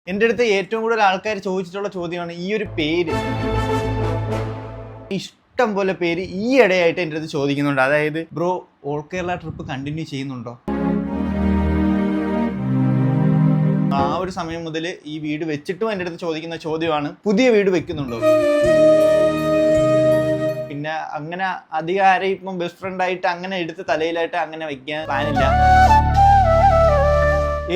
എൻ്റെ അടുത്ത് ഏറ്റവും കൂടുതൽ ആൾക്കാർ ചോദിച്ചിട്ടുള്ള ചോദ്യമാണ് ഈ ഒരു പേര്. ഇഷ്ടം പോലെ പേര് ഈ ഇടയായിട്ട് എൻ്റെ അടുത്ത് ചോദിക്കുന്നുണ്ട്. അതായത് bro all Kerala trip continue ചെയ്യുന്നുണ്ടോ? ആ ഒരു സമയം മുതൽ ഈ വീട് വെച്ചിട്ടും എൻ്റെ അടുത്ത് ചോദിക്കുന്ന ചോദ്യമാണ് പുതിയ വീട് വെക്കുന്നുണ്ടോ. പിന്നെ അങ്ങനെ അധികം ആരെയും ഇപ്പം ബെസ്റ്റ് ഫ്രണ്ട് ആയിട്ട് അങ്ങനെ എടുത്ത് തലയിലായിട്ട് അങ്ങനെ വെക്കാൻ പ്ലാനില്ല.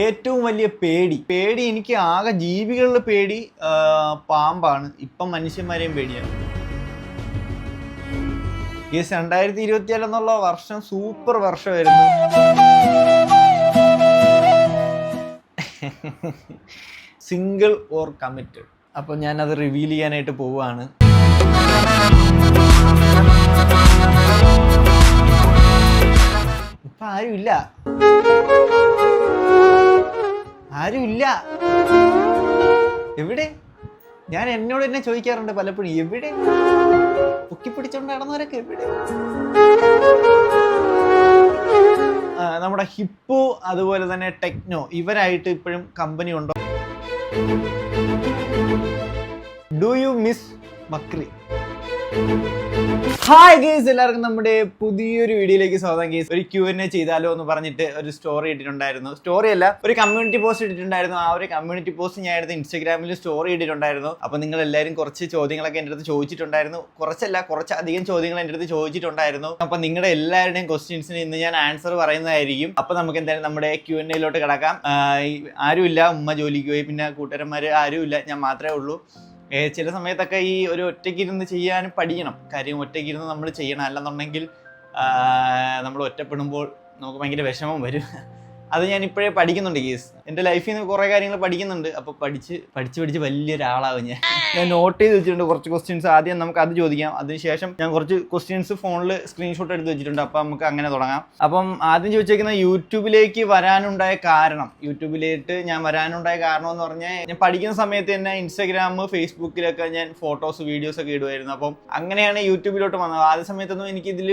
ഏറ്റവും വലിയ പേടി എനിക്ക് ആകെ ജീവികളിൽ പേടി പാമ്പാണ്. ഇപ്പം മനുഷ്യന്മാരെയും പേടിയാണ്. ഈ 2024 എന്നുള്ള വർഷം സൂപ്പർ വർഷമായിരുന്നു. Single or committed. അപ്പോൾ ഞാനത് റിവീൽ ചെയ്യാനായിട്ട് പോവുകയാണ്. ഇപ്പം ആരുമില്ല. എവിടെ? ഞാൻ എന്നോട് തന്നെ ചോദിക്കാറുണ്ട് പലപ്പോഴും, എവിടെ പൊക്കിപ്പിടിച്ചോണ്ട് നടന്നവരൊക്കെ എവിടെ? നമ്മുടെ ഹിപ്പോ അതുപോലെ തന്നെ ടെക്നോ ഇവരായിട്ട് ഇപ്പോഴും കമ്പനി ഉണ്ടോ? ഡു യു മിസ് ബക്രി? ഹായ് ഗേസ്, എല്ലാവർക്കും നമ്മുടെ പുതിയൊരു വീഡിയോയിലേക്ക് സ്വാഗതം. ഗേസ്, ഒരു Q&A ചെയ്താലോ എന്ന് പറഞ്ഞിട്ട് ഒരു സ്റ്റോറി ഇട്ടിട്ടുണ്ടായിരുന്നു. സ്റ്റോറി അല്ല, ഒരു കമ്മ്യൂണിറ്റി പോസ്റ്റ് ഇട്ടിട്ടുണ്ടായിരുന്നു. ആ ഒരു കമ്മ്യൂണിറ്റി പോസ്റ്റ് ഞാൻ എടുത്ത് ഇൻസ്റ്റാഗ്രാമിൽ സ്റ്റോറി ഇട്ടിട്ടുണ്ടായിരുന്നു. അപ്പോൾ നിങ്ങൾ എല്ലാവരും കുറച്ച് ചോദ്യങ്ങളൊക്കെ എൻ്റെ അടുത്ത് ചോദിച്ചിട്ടുണ്ടായിരുന്നു. കുറച്ചധികം ചോദ്യങ്ങൾ എൻ്റെ അടുത്ത് ചോദിച്ചിട്ടുണ്ടായിരുന്നു. അപ്പോൾ നിങ്ങളുടെ എല്ലാവരുടെയും ക്വസ്റ്റ്യൻസിന് ഇന്ന് ഞാൻ ആൻസർ പറയുന്നതായിരിക്കും. അപ്പോൾ നമുക്ക് എന്തായാലും നമ്മുടെ Q&Aയിലോട്ട് കിടക്കാം. ആരുമില്ല, ഉമ്മ ജോലിക്ക് പോയി, പിന്നെ കൂട്ടുകാരന്മാർ ആരുമില്ല, ഞാൻ മാത്രമേ ഉള്ളൂ. ചില സമയത്തൊക്കെ ഈ ഒരു ഒറ്റയ്ക്കിരുന്ന് ചെയ്യാനും പഠിക്കണം. കാര്യം ഒറ്റയ്ക്കിരുന്ന് നമ്മൾ ചെയ്യണം, അല്ലെന്നുണ്ടെങ്കിൽ നമ്മൾ ഒറ്റപ്പെടുമ്പോൾ നമുക്ക് ഭയങ്കര വിഷമം വരും. അത് ഞാൻ ഇപ്പോഴേ പഠിക്കുന്നുണ്ട് കേസ്. എൻ്റെ ലൈഫിൽ നിന്ന് കുറേ കാര്യങ്ങൾ പഠിക്കുന്നുണ്ട്. അപ്പോൾ പഠിച്ച് വലിയൊരാളാവും ഞാൻ നോട്ട് ചെയ്ത് വെച്ചിട്ടുണ്ട് കുറച്ച് ക്വസ്റ്റ്യൻസ്. ആദ്യം നമുക്ക് അത് ചോദിക്കാം. അതിനുശേഷം ഞാൻ കുറച്ച് ക്വസ്റ്റ്യൻസ് ഫോണിൽ സ്ക്രീൻഷോട്ട് എടുത്ത് വെച്ചിട്ടുണ്ട്. അപ്പോൾ നമുക്ക് അങ്ങനെ തുടങ്ങാം. അപ്പം ആദ്യം ചോദിച്ചേക്കുന്ന യൂട്യൂബിലേക്ക് വരാനുണ്ടായ കാരണം. യൂട്യൂബിലേക്ക് ഞാൻ വരാനുണ്ടായ കാരണം എന്ന് പറഞ്ഞാൽ, ഞാൻ പഠിക്കുന്ന സമയത്ത് തന്നെ ഇൻസ്റ്റാഗ്രാം, ഫേസ്ബുക്കിലൊക്കെ ഞാൻ ഫോട്ടോസ്, വീഡിയോസ് ഒക്കെ ഇടുമായിരുന്നു. അപ്പം അങ്ങനെയാണ് യൂട്യൂബിലോട്ട് വന്നത്. ആദ്യ സമയത്തൊന്നും എനിക്ക് ഇതിൽ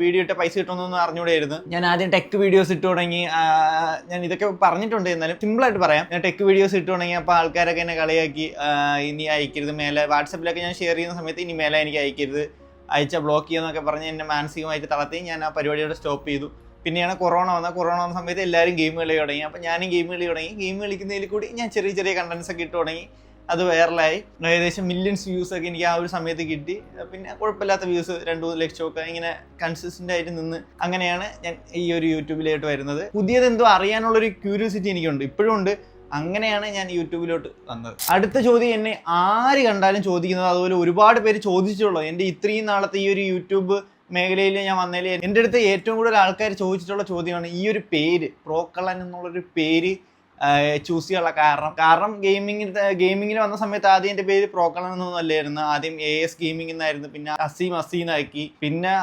വീഡിയോ ഇട്ട പൈസ കിട്ടുമെന്നൊന്നും അറിഞ്ഞുകൂടായിരുന്നു. ഞാൻ ആദ്യം ടെക് വീഡിയോസ് ഇട്ട് തുടങ്ങി. ഞാൻ ഇതൊക്കെ പറഞ്ഞിട്ടുണ്ട്, എന്നാലും സിമ്പിളായിട്ട് പറയാം. ഞാൻ ടെക് വീഡിയോസ് ഇട്ട് തുടങ്ങി. അപ്പോൾ ആൾക്കാരൊക്കെ എന്നെ കളിയാക്കി, ഇനി അയക്കരുത് മേലെ. വാട്സപ്പിലൊക്കെ ഞാൻ ഷെയർ ചെയ്യുന്ന സമയത്ത് ഇനി മേലെ എനിക്ക് അയക്കരുത്, അയച്ച ബ്ലോക്ക് ചെയ്യുമെന്നൊക്കെ പറഞ്ഞ് എന്നെ മാനസികമായിട്ട് തളർത്തി. ഞാൻ ആ പരിപാടിയോടെ സ്റ്റോപ്പ് ചെയ്തു. പിന്നെയാണ് കൊറോണ വന്ന സമയത്ത് എല്ലാവരും ഗെയിം കളി തുടങ്ങി. അപ്പോൾ ഞാനും ഗെയിം കളിക്കുന്നതിൽ കൂടി ഞാൻ ചെറിയ കണ്ടൻസ് ഒക്കെ ഇട്ട് തുടങ്ങി. അത് വൈറലായി. ഏകദേശം മില്യൺസ് വ്യൂസ് ഒക്കെ എനിക്ക് ആ ഒരു സമയത്ത് കിട്ടി. പിന്നെ കുഴപ്പമില്ലാത്ത വ്യൂസ്, 2-3 ലക്ഷമൊക്കെ ഇങ്ങനെ കൺസിസ്റ്റന്റ് ആയിട്ട് നിന്ന്. അങ്ങനെയാണ് ഞാൻ ഈ ഒരു യൂട്യൂബിലോട്ട് വരുന്നത്. പുതിയതെന്തോ അറിയാനുള്ളൊരു ക്യൂരിയോസിറ്റി എനിക്കുണ്ട്, ഇപ്പോഴും ഉണ്ട്. അങ്ങനെയാണ് ഞാൻ യൂട്യൂബിലോട്ട് വന്നത്. അടുത്ത ചോദ്യം എന്നെ ആര് കണ്ടാലും ചോദിക്കുന്നത്, അതുപോലെ ഒരുപാട് പേര് ചോദിച്ചിട്ടുള്ളത്. എൻ്റെ ഇത്രയും നാളത്തെ ഈ ഒരു യൂട്യൂബ് മേഖലയിൽ ഞാൻ വന്നതിൽ എൻ്റെ അടുത്ത് ഏറ്റവും കൂടുതൽ ആൾക്കാർ ചോദിച്ചിട്ടുള്ള ചോദ്യമാണ് ഈ ഒരു പേര്, പ്രോക്കള്ളൻ എന്നുള്ളൊരു പേര് ചൂസ് ചെയ്യാനുള്ള കാരണം ഗെയിമിങ്ങിൽ വന്ന സമയത്ത് ആദ്യം എൻ്റെ പേര് പ്രോക്കള്ളൻ എന്നൊന്നും അല്ലായിരുന്നു. ആദ്യം AS ഗെയിമിംഗ് എന്നായിരുന്നു, പിന്നെ അസീന്നാക്കി, പിന്നെ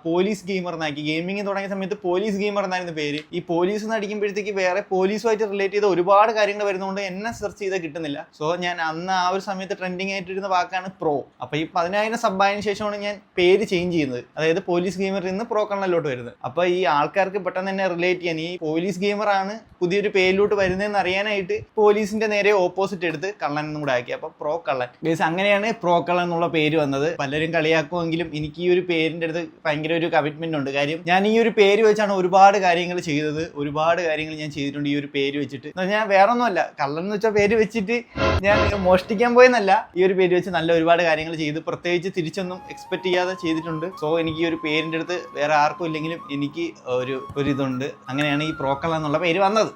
പോലീസ് ഗെയിമർ എന്നാക്കി. ഗെയിമിംഗ് തുടങ്ങിയ സമയത്ത് പോലീസ് ഗെയിമർ എന്നായിരുന്നു പേര്. ഈ പോലീസ് എന്ന് അടിക്കുമ്പോഴത്തേക്ക് വേറെ പോലീസുമായിട്ട് റിലേറ്റ് ചെയ്ത ഒരുപാട് കാര്യങ്ങൾ വരുന്നതുകൊണ്ട് എന്നെ സെർച്ച് ചെയ്താൽ കിട്ടുന്നില്ല. സോ ഞാൻ അന്ന് ആ ഒരു സമയത്ത് ട്രെൻഡിങ് ആയിട്ടിരുന്ന വാക്കാണ് പ്രോ. അപ്പോൾ ഈ 10,000 സബ്ബായതിനു ശേഷമാണ് ഞാൻ പേര് ചേഞ്ച് ചെയ്യുന്നത്. അതായത് പോലീസ് ഗെയിമറിൽ നിന്ന് പ്രോക്കള്ളനിലോട്ട് വരുന്നത്. അപ്പോൾ ഈ ആൾക്കാർക്ക് പെട്ടെന്ന് തന്നെ റിലേറ്റ് ചെയ്യാൻ, ഈ പോലീസ് ഗെയിമറാണ് പുതിയൊരു പേരിലോട്ട് വരുന്നതെന്ന് അറിയാനായിട്ട് പോലീസിന്റെ നേരെ ഓപ്പോസിറ്റ് എടുത്ത് കള്ളൻ എന്നും കൂടെ ആക്കി. അപ്പൊ പ്രോ കള്ളൻ. ബേസ് അങ്ങനെയാണ് പ്രോ കള്ളൻ എന്നുള്ള പേര് വന്നത്. പലരും കളിയാക്കുമെങ്കിലും എനിക്ക് ഈ ഒരു പേരിന്റെ അടുത്ത് ഭയങ്കര ഒരു കമ്മിറ്റ്മെന്റ് ഉണ്ട്. കാര്യം ഞാൻ ഈ ഒരു പേര് വെച്ചാണ് ഒരുപാട് കാര്യങ്ങൾ ചെയ്തത്. ഒരുപാട് കാര്യങ്ങൾ ഞാൻ ചെയ്തിട്ടുണ്ട് ഈ ഒരു പേര് വെച്ചിട്ട്. ഞാൻ വേറെ ഒന്നുമല്ല, കള്ളൻ എന്ന് വെച്ചാൽ പേര് വെച്ചിട്ട് ഞാൻ മോഷ്ടിക്കാൻ പോയെന്നല്ല, ഈ ഒരു പേര് വെച്ച് നല്ല ഒരുപാട് കാര്യങ്ങൾ ചെയ്ത്, പ്രത്യേകിച്ച് തിരിച്ചൊന്നും എക്സ്പെക്ട് ചെയ്യാതെ ചെയ്തിട്ടുണ്ട്. സോ എനിക്ക് ഈ ഒരു പേരിന്റെ അടുത്ത് വേറെ ആർക്കും ഇല്ലെങ്കിലും എനിക്ക് ഒരു ഇതുണ്ട്. അങ്ങനെയാണ് ഈ പ്രോ കള്ളൻ എന്നുള്ള പേര് വന്നത്.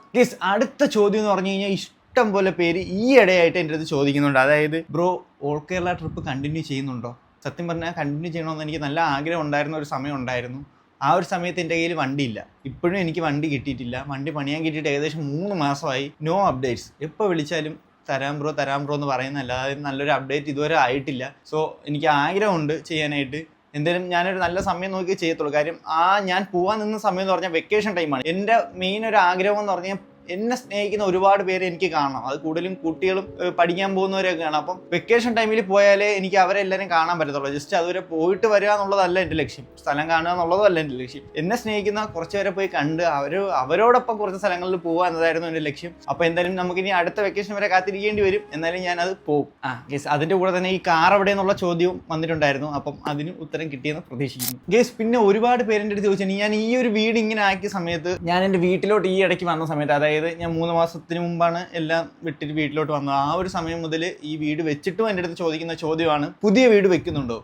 അടുത്ത ചോദ്യം എന്ന് പറഞ്ഞു കഴിഞ്ഞാൽ, ഇഷ്ടം പോലെ പേര് ഈ ഇടയായിട്ട് എൻ്റെ അടുത്ത് ചോദിക്കുന്നുണ്ട്. അതായത് bro all Kerala trip continue ചെയ്യുന്നുണ്ടോ? സത്യം പറഞ്ഞാൽ കണ്ടിന്യൂ ചെയ്യണമെന്ന് എനിക്ക് നല്ല ആഗ്രഹം ഉണ്ടായിരുന്ന ഒരു സമയം ഉണ്ടായിരുന്നു. ആ ഒരു സമയത്ത് എൻ്റെ കയ്യിൽ വണ്ടിയില്ല. ഇപ്പോഴും എനിക്ക് വണ്ടി കിട്ടിയിട്ടില്ല. വണ്ടി പണിയാൻ കിട്ടിയിട്ട് ഏകദേശം 3 മാസമായി. No updates. എപ്പോൾ വിളിച്ചാലും തരാം ബ്രോ എന്ന് പറയുന്നതല്ല, അതായത് നല്ലൊരു അപ്ഡേറ്റ് ഇതുവരെ ആയിട്ടില്ല. സോ എനിക്ക് ആഗ്രഹമുണ്ട് ചെയ്യാനായിട്ട്. എന്തായാലും ഞാനൊരു നല്ല സമയം നോക്കി ചെയ്യത്തുള്ളൂ. കാര്യം ഞാൻ പോകാൻ നിന്ന സമയം എന്ന് പറഞ്ഞാൽ വെക്കേഷൻ ടൈമാണ്. എൻ്റെ മെയിൻ ഒരു ആഗ്രഹം എന്ന് പറഞ്ഞാൽ എന്നെ സ്നേഹിക്കുന്ന ഒരുപാട് പേര് എനിക്ക് കാണണം. അത് കൂടുതലും കുട്ടികളും പഠിക്കാൻ പോകുന്നവരൊക്കെ കാണാം. അപ്പം വെക്കേഷൻ ടൈമിൽ പോയാലേ എനിക്ക് അവരെല്ലാവരും കാണാൻ പറ്റത്തുള്ളൂ. ജസ്റ്റ് അതുവരെ പോയിട്ട് വരിക എന്നുള്ളതല്ല എൻ്റെ ലക്ഷ്യം, സ്ഥലം കാണുക എന്നുള്ളതും അല്ല എൻ്റെ ലക്ഷ്യം. എന്നെ സ്നേഹിക്കുന്ന കുറച്ച് പേരെ പോയി കണ്ട് അവരോടൊപ്പം കുറച്ച് സ്ഥലങ്ങളിൽ പോകുക എന്നതായിരുന്നു എൻ്റെ ലക്ഷ്യം. അപ്പോൾ എന്തായാലും നമുക്കിനി അടുത്ത വെക്കേഷൻ വരെ കാത്തിരിക്കേണ്ടി വരും. എന്നാലും ഞാനത് പോകും. ഗേസ്, അതിൻ്റെ കൂടെ തന്നെ ഈ കാർ എവിടെ എന്നുള്ള ചോദ്യവും വന്നിട്ടുണ്ടായിരുന്നു. അപ്പം അതിന് ഉത്തരം കിട്ടിയെന്ന് പ്രതീക്ഷിക്കുന്നു. ഗേസ്, പിന്നെ ഒരുപാട് പേരെൻ്റെ അടുത്ത് ചോദിച്ചാൽ ഞാൻ ഈ ഒരു വീട് ഇങ്ങനെ ആക്കിയ സമയത്ത്, ഞാൻ എൻ്റെ വീട്ടിലോട്ട് ഈ ഇടയ്ക്ക് വന്ന സമയത്ത്, അതായത് ഞാൻ 3 മാസത്തിന് മുമ്പാണ് എല്ലാം വിട്ടിട്ട് വീട്ടിലോട്ട് വന്നത്. ആ ഒരു സമയം മുതൽ ഈ വീട് വെച്ചിട്ടും എൻ്റെ അടുത്ത് ചോദിക്കുന്ന ചോദ്യമാണ്, പുതിയ വീട് വെക്കുന്നുണ്ടോ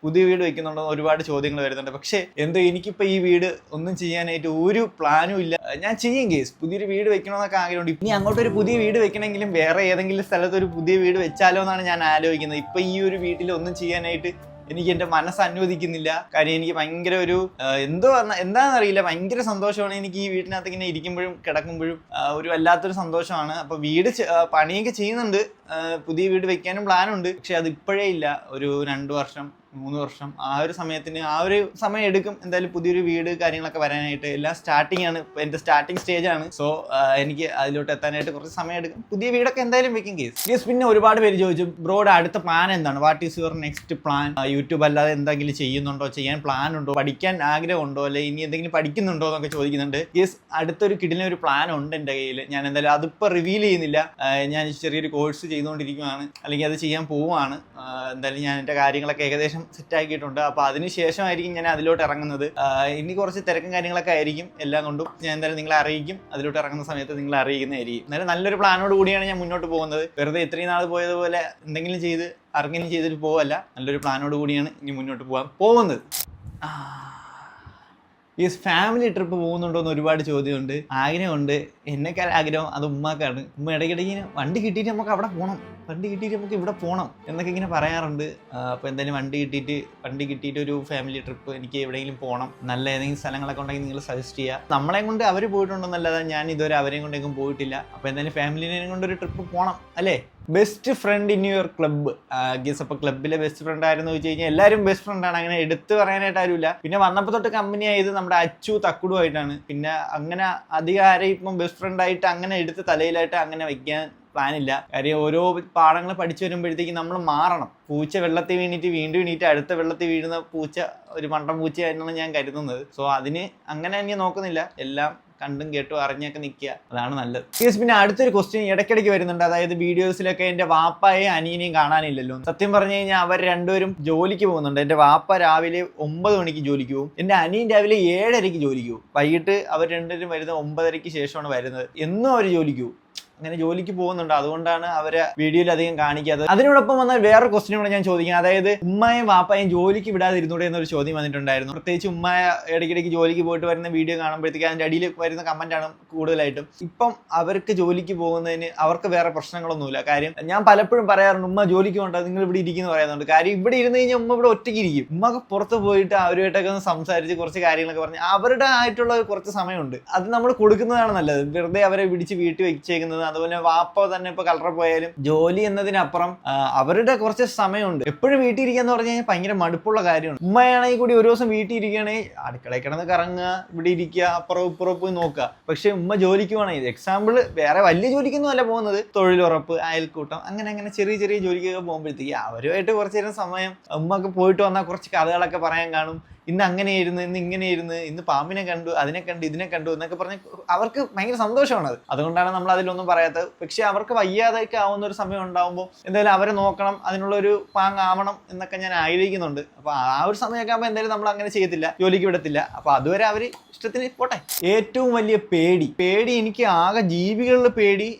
എന്ന് ഒരുപാട് ചോദ്യങ്ങൾ വരുന്നുണ്ട്. പക്ഷേ എന്തോ എനിക്കിപ്പോൾ ഈ വീട് ഒന്നും ചെയ്യാനായിട്ട് ഒരു പ്ലാനും ഇല്ല. ഞാൻ ചെയ്യും കേസ്, പുതിയൊരു വീട് വെക്കണമെന്നൊക്കെ ആഗ്രഹമുണ്ട്. ഇനി അങ്ങോട്ടൊരു പുതിയ വീട് വെക്കണമെങ്കിലും വേറെ ഏതെങ്കിലും സ്ഥലത്ത് ഒരു പുതിയ വീട് വെച്ചാലോ എന്നാണ് ഞാൻ ആലോചിക്കുന്നത്. ഇപ്പം ഈ ഒരു വീട്ടിൽ ഒന്നും ചെയ്യാനായിട്ട് എനിക്ക് എൻ്റെ മനസ്സ് അനുവദിക്കുന്നില്ല. കാര്യം എനിക്ക് ഭയങ്കര ഒരു എന്താണെന്നറിയില്ല, ഭയങ്കര സന്തോഷമാണ് എനിക്ക് ഈ വീട്ടിനകത്ത് ഇങ്ങനെ ഇരിക്കുമ്പോഴും കിടക്കുമ്പോഴും ഒരു വല്ലാത്തൊരു സന്തോഷമാണ്. അപ്പോൾ വീട് പണിയൊക്കെ ചെയ്യുന്നുണ്ട്, പുതിയ വീട് വെക്കാനും പ്ലാനുണ്ട്. പക്ഷെ അത് ഇപ്പോഴേ ഇല്ല. ഒരു 2 വർഷം 3 വർഷം ആ ഒരു സമയം എടുക്കും എന്തായാലും പുതിയൊരു വീട് കാര്യങ്ങളൊക്കെ വരാനായിട്ട്. എല്ലാം സ്റ്റാർട്ടിങ് ആണ്, എൻ്റെ സ്റ്റാർട്ടിങ് സ്റ്റേജ് ആണ്. സോ എനിക്ക് അതിലോട്ട് എത്താനായിട്ട് കുറച്ച് സമയം എടുക്കും. പുതിയ വീടൊക്കെ എന്തായാലും വെക്കും കേസ്. പിന്നെ ഒരുപാട് പേര് ചോദിച്ചു, ബ്രോയുടെ അടുത്ത പ്ലാൻ എന്താണ്, what is your next plan? YouTube അല്ലാതെ എന്തെങ്കിലും ചെയ്യുന്നുണ്ടോ, ചെയ്യാൻ പ്ലാൻ ഉണ്ടോ, പഠിക്കാൻ ആഗ്രഹമുണ്ടോ, അല്ലെങ്കിൽ ഇനി എന്തെങ്കിലും പഠിക്കുന്നുണ്ടോ എന്നൊക്കെ ചോദിക്കുന്നുണ്ട്. യെസ്, അടുത്തൊരു കിടിലൊരു പ്ലാൻ ഉണ്ട് എൻ്റെ കയ്യിൽ. ഞാൻ എന്തായാലും അതിപ്പോൾ റിവീൽ ചെയ്യുന്നില്ല. ഞാൻ ചെറിയൊരു കോഴ്സ് ചെയ്തുകൊണ്ടിരിക്കുകയാണ്, അല്ലെങ്കിൽ അത് ചെയ്യാൻ പോവുകയാണ്. എന്തായാലും ഞാൻ എൻ്റെ കാര്യങ്ങളൊക്കെ ഏകദേശം സെറ്റ് ആക്കിയിട്ടുണ്ട്. അപ്പോൾ അതിനുശേഷമായിരിക്കും ഞാൻ അതിലോട്ട് ഇറങ്ങുന്നത്. ഇനി കുറച്ച് തിരക്കും കാര്യങ്ങളൊക്കെ ആയിരിക്കും. എല്ലാം കൊണ്ടും ഞാൻ എന്തായാലും നിങ്ങളെ അറിയിക്കും. അതിലോട്ട് ഇറങ്ങുന്ന സമയത്ത് നിങ്ങളെ അറിയിക്കുന്നതായിരിക്കും. എന്നാലും നല്ലൊരു പ്ലാനോട് കൂടിയാണ് ഞാൻ മുന്നോട്ട് പോകുന്നത്. വെറുതെ ഇത്രയും നാൾ പോയതുപോലെ എന്തെങ്കിലും ചെയ്ത് ആർക്കെങ്കിലും ചെയ്തിട്ട് പോവല്ല. നല്ലൊരു പ്ലാനോട് കൂടിയാണ് ഇനി മുന്നോട്ട് പോകാൻ പോകുന്നത്. ഈ ഫാമിലി ട്രിപ്പ് പോകുന്നുണ്ടോ എന്ന് ഒരുപാട് ചോദ്യമുണ്ട്. ആഗ്രഹമുണ്ട്. എന്നെക്കാൾ ആഗ്രഹം അത് ഉമ്മാക്കാണ്. ഉമ്മ ഇടയ്ക്കിടയ്ക്ക് ഇങ്ങനെ വണ്ടി കിട്ടിയിട്ട് നമുക്ക് അവിടെ പോകണം, വണ്ടി കിട്ടിയിട്ട് നമുക്ക് ഇവിടെ പോകണം എന്നൊക്കെ ഇങ്ങനെ പറയാറുണ്ട്. അപ്പോൾ എന്തായാലും വണ്ടി കിട്ടിയിട്ട് ഒരു ഫാമിലി ട്രിപ്പ് എനിക്ക് എവിടെയെങ്കിലും പോകണം. നല്ല ഏതെങ്കിലും സ്ഥലങ്ങളൊക്കെ ഉണ്ടെങ്കിൽ നിങ്ങൾ സജസ്റ്റ് ചെയ്യുക. നമ്മളെ കൊണ്ട് അവർ പോയിട്ടുണ്ടെന്നല്ലാതെ ഞാൻ ഇതുവരെ അവരെയും കൊണ്ടെങ്കിലും പോയിട്ടില്ല. അപ്പോൾ എന്തായാലും ഫാമിലിനെയും കൊണ്ടൊരു ട്രിപ്പ് പോകണം അല്ലേ. Best friend in your club. Guys, അപ്പോൾ ക്ലബ്ബിലെ ബെസ്റ്റ് ഫ്രണ്ട് ആയിരുന്നു ചോദിച്ചു കഴിഞ്ഞാൽ എല്ലാവരും ബെസ്റ്റ് ഫ്രണ്ടാണ്, അങ്ങനെ എടുത്ത് പറയാനായിട്ട് ആരുമില്ല. പിന്നെ വന്നപ്പോൾ തൊട്ട് കമ്പനി ആയത് നമ്മുടെ അച്ചു തക്കുടുമായിട്ടാണ്. പിന്നെ അങ്ങനെ അധികം ആരെയും ഇപ്പം ബെസ്റ്റ് ഫ്രണ്ടായിട്ട് അങ്ങനെ എടുത്ത് തലയിലായിട്ട് അങ്ങനെ വയ്ക്കാൻ പ്ലാനില്ല. കാര്യം ഓരോ പാഠങ്ങൾ പഠിച്ചു വരുമ്പോഴത്തേക്കും നമ്മൾ മാറണം. പൂച്ച വെള്ളത്തിൽ വീണിട്ട് വീണ്ടും എണീറ്റ് അടുത്ത വെള്ളത്തിൽ വീഴുന്ന പൂച്ച ഒരു മണ്ടൻ പൂച്ചയായിട്ടാണ് ഞാൻ കരുതുന്നത്. സോ അതിന് അങ്ങനെ തന്നെ നോക്കുന്നില്ല. എല്ലാം കണ്ടും കേട്ടും അറിഞ്ഞൊക്കെ നിൽക്കുക, അതാണ് നല്ലത്. പിന്നെ അടുത്തൊരു ക്വസ്റ്റ്യൻ ഇടയ്ക്കിടയ്ക്ക് വരുന്നുണ്ട്. അതായത് വീഡിയോസിലൊക്കെ എൻ്റെ വാപ്പായെയും അനിയനെയും കാണാനില്ലല്ലോ. സത്യം പറഞ്ഞു കഴിഞ്ഞാൽ അവർ രണ്ടുപേരും ജോലിക്ക് പോകുന്നുണ്ട്. എൻ്റെ വാപ്പ രാവിലെ 9 മണിക്ക് ജോലിക്ക് പോകും, എൻ്റെ അനിയൻ രാവിലെ 7:30 ജോലിക്ക് പോകും. വൈകിട്ട് അവർ രണ്ടുപേരും വരുന്നത് 9:30 ശേഷമാണ് വരുന്നത്. എന്നും അവർ ജോലിക്ക് പോകും. അങ്ങനെ ജോലിക്ക് പോകുന്നുണ്ട്. അതുകൊണ്ടാണ് അവരെ വീഡിയോയിൽ അധികം കാണിക്കാത്തത്. അതിനോടൊപ്പം വന്ന വേറെ ക്വസ്റ്റ്യൻ കൂടെ ഞാൻ ചോദിക്കാം. അതായത് ഉമ്മയും വാപ്പയും ജോലിക്ക് വിടാതിരുന്നൂടെ എന്നൊരു ചോദ്യം വന്നിട്ടുണ്ടായിരുന്നു. പ്രത്യേകിച്ച് ഉമ്മ ഇടയ്ക്കിടയ്ക്ക് ജോലിക്ക് പോയിട്ട് വരുന്ന വീഡിയോ കാണുമ്പോഴത്തേക്ക് അതിൻ്റെ അടിയിൽ വരുന്ന കമന്റാണ് കൂടുതലായിട്ടും. ഇപ്പം അവർക്ക് ജോലിക്ക് പോകുന്നതിന് അവർക്ക് വേറെ പ്രശ്നങ്ങളൊന്നുമില്ല. കാര്യം ഞാൻ പലപ്പോഴും പറയാറുണ്ട്, ഉമ്മ ജോലിക്ക് പോകണ്ട, നിങ്ങൾ ഇവിടെ ഇരിക്കുന്നു പറയുന്നുണ്ട്. കാര്യം ഇവിടെ ഇരുന്ന് കഴിഞ്ഞാൽ ഉമ്മ ഇവിടെ ഒറ്റയ്ക്ക് ഇരിക്കും. ഉമ്മക്ക് പുറത്ത് പോയിട്ട് അവരുമായിട്ടൊക്കെ ഒന്ന് സംസാരിച്ച് കുറച്ച് കാര്യങ്ങളൊക്കെ പറഞ്ഞ് അവരുടെ ആയിട്ടുള്ള കുറച്ച് സമയമുണ്ട്. അത് നമ്മൾ കൊടുക്കുന്നതാണ് നല്ലത്. വെറുതെ അവരെ പിടിച്ച് വീട്ടിൽ വെച്ചേക്കുന്നത്. അതുപോലെ വാപ്പ തന്നെ ഇപ്പൊ കളർ പോയാലും ജോലി എന്നതിനപ്പുറം അവരുടെ കുറച്ച് സമയമുണ്ട്. എപ്പോഴും വീട്ടിൽ ഇരിക്കാന്ന് പറഞ്ഞു കഴിഞ്ഞാൽ ഭയങ്കര മടുപ്പുള്ള കാര്യമാണ്. ഉമ്മയാണെങ്കിൽ കൂടി ഒരു ദിവസം വീട്ടിൽ ഇരിക്കുകയാണെങ്കിൽ അടുക്കളയിൽ കിടന്ന് കറങ്ങുക, ഇവിടെ ഇരിക്കുക, അപ്പുറം ഇപ്പുറം പോയി നോക്കുക. പക്ഷെ ഉമ്മ ജോലിക്ക് പോകണം. എക്സാമ്പിൾ വേറെ വലിയ ജോലിക്കൊന്നും അല്ല പോകുന്നത്, തൊഴിലുറപ്പ്, അയൽക്കൂട്ടം, അങ്ങനെ ചെറിയ ചെറിയ ജോലിക്കൊക്കെ പോകുമ്പോഴത്തേക്ക് അവരുമായിട്ട് കുറച്ച് നേരം സമയം ഉമ്മക്ക് പോയിട്ട് വന്നാൽ കുറച്ച് കഥകളൊക്കെ പറയാൻ കാണും. ഇന്ന് അങ്ങനെയായിരുന്നു, ഇന്ന് ഇങ്ങനെയായിരുന്നു, ഇന്ന് പാമ്പിനെ കണ്ടു, അതിനെ കണ്ടു, ഇതിനെ കണ്ടു എന്നൊക്കെ പറഞ്ഞ് അവർക്ക് ഭയങ്കര സന്തോഷമാണ്. അതുകൊണ്ടാണ് നമ്മൾ അതിലൊന്നും പറയാത്തത്. പക്ഷെ അവർക്ക് വയ്യാതൊക്കെ ആവുന്ന ഒരു സമയം ഉണ്ടാകുമ്പോൾ എന്തായാലും അവരെ നോക്കണം, അതിനുള്ളൊരു പാങ്ങാവണം എന്നൊക്കെ ഞാൻ ആഗ്രഹിക്കുന്നുണ്ട്. അപ്പോൾ ആ ഒരു സമയമൊക്കെ ആകുമ്പോൾ എന്തായാലും നമ്മൾ അങ്ങനെ ചെയ്യത്തില്ല, ജോലിക്ക് വിടത്തില്ല. അപ്പോൾ അതുവരെ അവർ ഇഷ്ടത്തിന് പോട്ടെ. ഏറ്റവും വലിയ പേടി എനിക്ക് ആകെ ജീവികളിൽ പേടി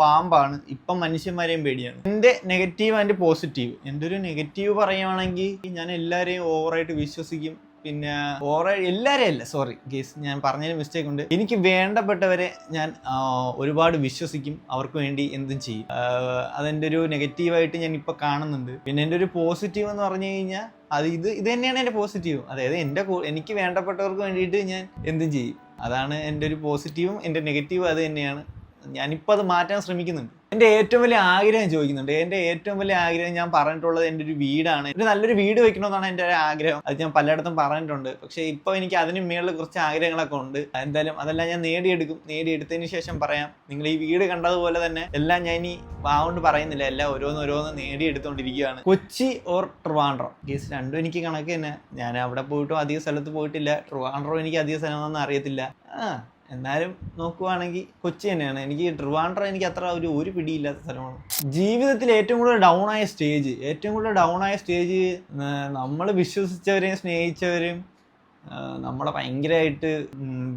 പാമ്പാണ്. ഇപ്പം മനുഷ്യന്മാരെയും പേടിയാണ്. എൻ്റെ നെഗറ്റീവ് ആൻഡ് പോസിറ്റീവ്. എൻ്റെ ഒരു നെഗറ്റീവ് പറയുവാണെങ്കിൽ ഞാൻ എല്ലാവരെയും ഓവറായിട്ട് വിശ്വസിക്കും. പിന്നെ എല്ലാവരെയും അല്ല, സോറി ഗേസ്, ഞാൻ പറഞ്ഞതിന് മിസ്റ്റേക്ക് ഉണ്ട്. എനിക്ക് വേണ്ടപ്പെട്ടവരെ ഞാൻ ഒരുപാട് വിശ്വസിക്കും, അവർക്ക് വേണ്ടി എന്തും ചെയ്യും. അതെൻ്റെ ഒരു നെഗറ്റീവായിട്ട് ഞാൻ ഇപ്പോൾ കാണുന്നുണ്ട്. പിന്നെ എൻ്റെ ഒരു പോസിറ്റീവ് എന്ന് പറഞ്ഞു കഴിഞ്ഞാൽ ഇത് തന്നെയാണ് എൻ്റെ പോസിറ്റീവ്. അതായത് എനിക്ക് വേണ്ടപ്പെട്ടവർക്ക് വേണ്ടിയിട്ട് ഞാൻ എന്തും ചെയ്യും. അതാണ് എൻ്റെ ഒരു പോസിറ്റീവും എൻ്റെ നെഗറ്റീവും അത് തന്നെയാണ്. ഞാനിപ്പോൾ അത് മാറ്റാൻ ശ്രമിക്കുന്നുണ്ട്. എൻ്റെ ഏറ്റവും വലിയ ആഗ്രഹം ചോദിക്കുന്നുണ്ട്. എൻ്റെ ഏറ്റവും വലിയ ആഗ്രഹം ഞാൻ പറഞ്ഞിട്ടുള്ളത് എൻ്റെ ഒരു വീടാണ്. ഒരു നല്ലൊരു വീട് വെക്കണമെന്നാണ് എൻ്റെ ഒരു ആഗ്രഹം. അത് ഞാൻ പലയിടത്തും പറഞ്ഞിട്ടുണ്ട്. പക്ഷേ ഇപ്പോൾ എനിക്ക് അതിന് മേളിൽ കുറച്ച് ആഗ്രഹങ്ങളൊക്കെ ഉണ്ട്. എന്തായാലും അതെല്ലാം ഞാൻ നേടിയെടുത്തതിന് ശേഷം പറയാം. നിങ്ങൾ ഈ വീട് കണ്ടതുപോലെ തന്നെ എല്ലാം ഞാൻ ഇനി വാഗോണ്ട് പറയുന്നില്ല, എല്ലാം ഓരോന്ന് നേടിയെടുത്തോണ്ടിരിക്കുകയാണ്. കൊച്ചി ഓർ ട്രിവാൻഡ്രം കേസ് രണ്ടും എനിക്ക് കണക്ക് തന്നെ. ഞാൻ അവിടെ പോയിട്ടും അധിക സ്ഥലത്ത് പോയിട്ടില്ല. ട്രിവാൻഡ്രം എനിക്ക് അധിക സ്ഥലമൊന്നും അറിയത്തില്ല. എന്നാലും നോക്കുവാണെങ്കിൽ കൊച്ചി തന്നെയാണ്. എനിക്ക് ട്രിവാൻഡ്രം എനിക്ക് അത്ര ഒരു പിടിയില്ലാത്ത സ്ഥലമാണ്. ജീവിതത്തിൽ ഏറ്റവും കൂടുതൽ ഡൗൺ ആയ സ്റ്റേജ് നമ്മൾ വിശ്വസിച്ചവരെയും സ്നേഹിച്ചവരെയും നമ്മളെ ഭയങ്കരമായിട്ട്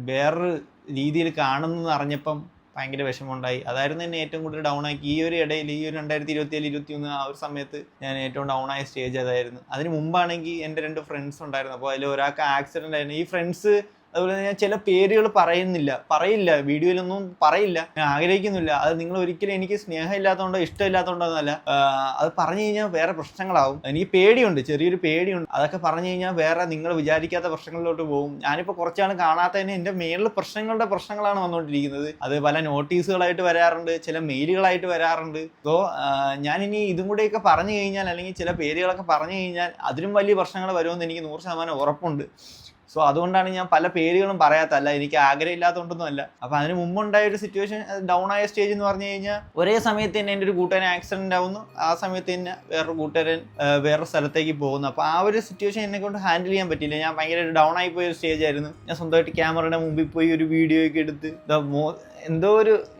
വേറൊരു രീതിയിൽ കാണുന്നു അറിഞ്ഞപ്പം ഭയങ്കര വിഷമമുണ്ടായി. അതായിരുന്നു എന്നെ ഏറ്റവും കൂടുതൽ ഡൗൺ ആക്കി. ഈ ഒരു ഇടയിൽ ഈ ഒരു 2020-2021 ആ ഒരു സമയത്ത് ഞാൻ ഏറ്റവും ഡൗൺ ആയ സ്റ്റേജ് അതായിരുന്നു. അതിന് മുമ്പാണെങ്കിൽ എൻ്റെ 2 ഫ്രണ്ട്സ് ഉണ്ടായിരുന്നു. അപ്പോൾ അതിൽ ഒരാൾക്ക് ആക്സിഡൻ്റ് ആയിരുന്നു. ഈ ഫ്രണ്ട്സ് അതുപോലെ ഞാൻ ചില പേരുകൾ പറയില്ല, വീഡിയോയിലൊന്നും പറയില്ല, ഞാൻ ആഗ്രഹിക്കുന്നില്ല. അത് നിങ്ങൾ ഒരിക്കലും എനിക്ക് സ്നേഹം ഇല്ലാത്തതുകൊണ്ടോ ഇഷ്ടമില്ലാത്തതുകൊണ്ടോ എന്നല്ല, അത് പറഞ്ഞു കഴിഞ്ഞാൽ വേറെ പ്രശ്നങ്ങളാവും. എനിക്ക് പേടിയുണ്ട്, ചെറിയൊരു പേടിയുണ്ട്. അതൊക്കെ പറഞ്ഞു കഴിഞ്ഞാൽ വേറെ നിങ്ങൾ വിചാരിക്കാത്ത പ്രശ്നങ്ങളിലോട്ട് പോകും. ഞാനിപ്പോൾ കുറച്ചാണ് കാണാത്തതിന് എൻ്റെ മേളിൽ പ്രശ്നങ്ങളാണ് വന്നുകൊണ്ടിരിക്കുന്നത്. അത് പല നോട്ടീസുകളായിട്ട് വരാറുണ്ട്, ചില മെയിലുകളായിട്ട് വരാറുണ്ട്. സോ ഞാനിനി ഇതും കൂടെയൊക്കെ പറഞ്ഞു കഴിഞ്ഞാൽ, അല്ലെങ്കിൽ ചില പേരുകളൊക്കെ പറഞ്ഞു കഴിഞ്ഞാൽ അതിലും വലിയ പ്രശ്നങ്ങൾ വരുമെന്ന് എനിക്ക് 100% ഉറപ്പുണ്ട്. സോ അതുകൊണ്ടാണ് ഞാൻ പല പേരുകളും പറയാത്തല്ല, എനിക്ക് ആഗ്രഹമില്ലാത്തതുകൊണ്ടൊന്നും അല്ല. അപ്പോൾ അതിന് മുമ്പുണ്ടായ ഒരു സിറ്റുവേഷൻ, ഡൗൺ ആയ സ്റ്റേജ് എന്ന് പറഞ്ഞു കഴിഞ്ഞാൽ, ഒരേ സമയത്ത് തന്നെ എൻ്റെ ഒരു കൂട്ടുകാരൻ ആക്സിഡന്റ് ആവുന്നു, ആ സമയത്ത് തന്നെ വേറൊരു കൂട്ടുകാരൻ വേറൊരു സ്ഥലത്തേക്ക് പോകുന്നു. അപ്പോൾ ആ ഒരു സിറ്റുവേഷൻ എന്നെ കൊണ്ട് ഹാൻഡിൽ ചെയ്യാൻ പറ്റില്ല. ഞാൻ ഭയങ്കര ഡൗൺ ആയി പോയ ഒരു സ്റ്റേജ് ആയിരുന്നു. ഞാൻ സ്വന്തമായിട്ട് ക്യാമറയുടെ മുമ്പിൽ പോയി ഒരു വീഡിയോ ഒക്കെ എടുത്ത്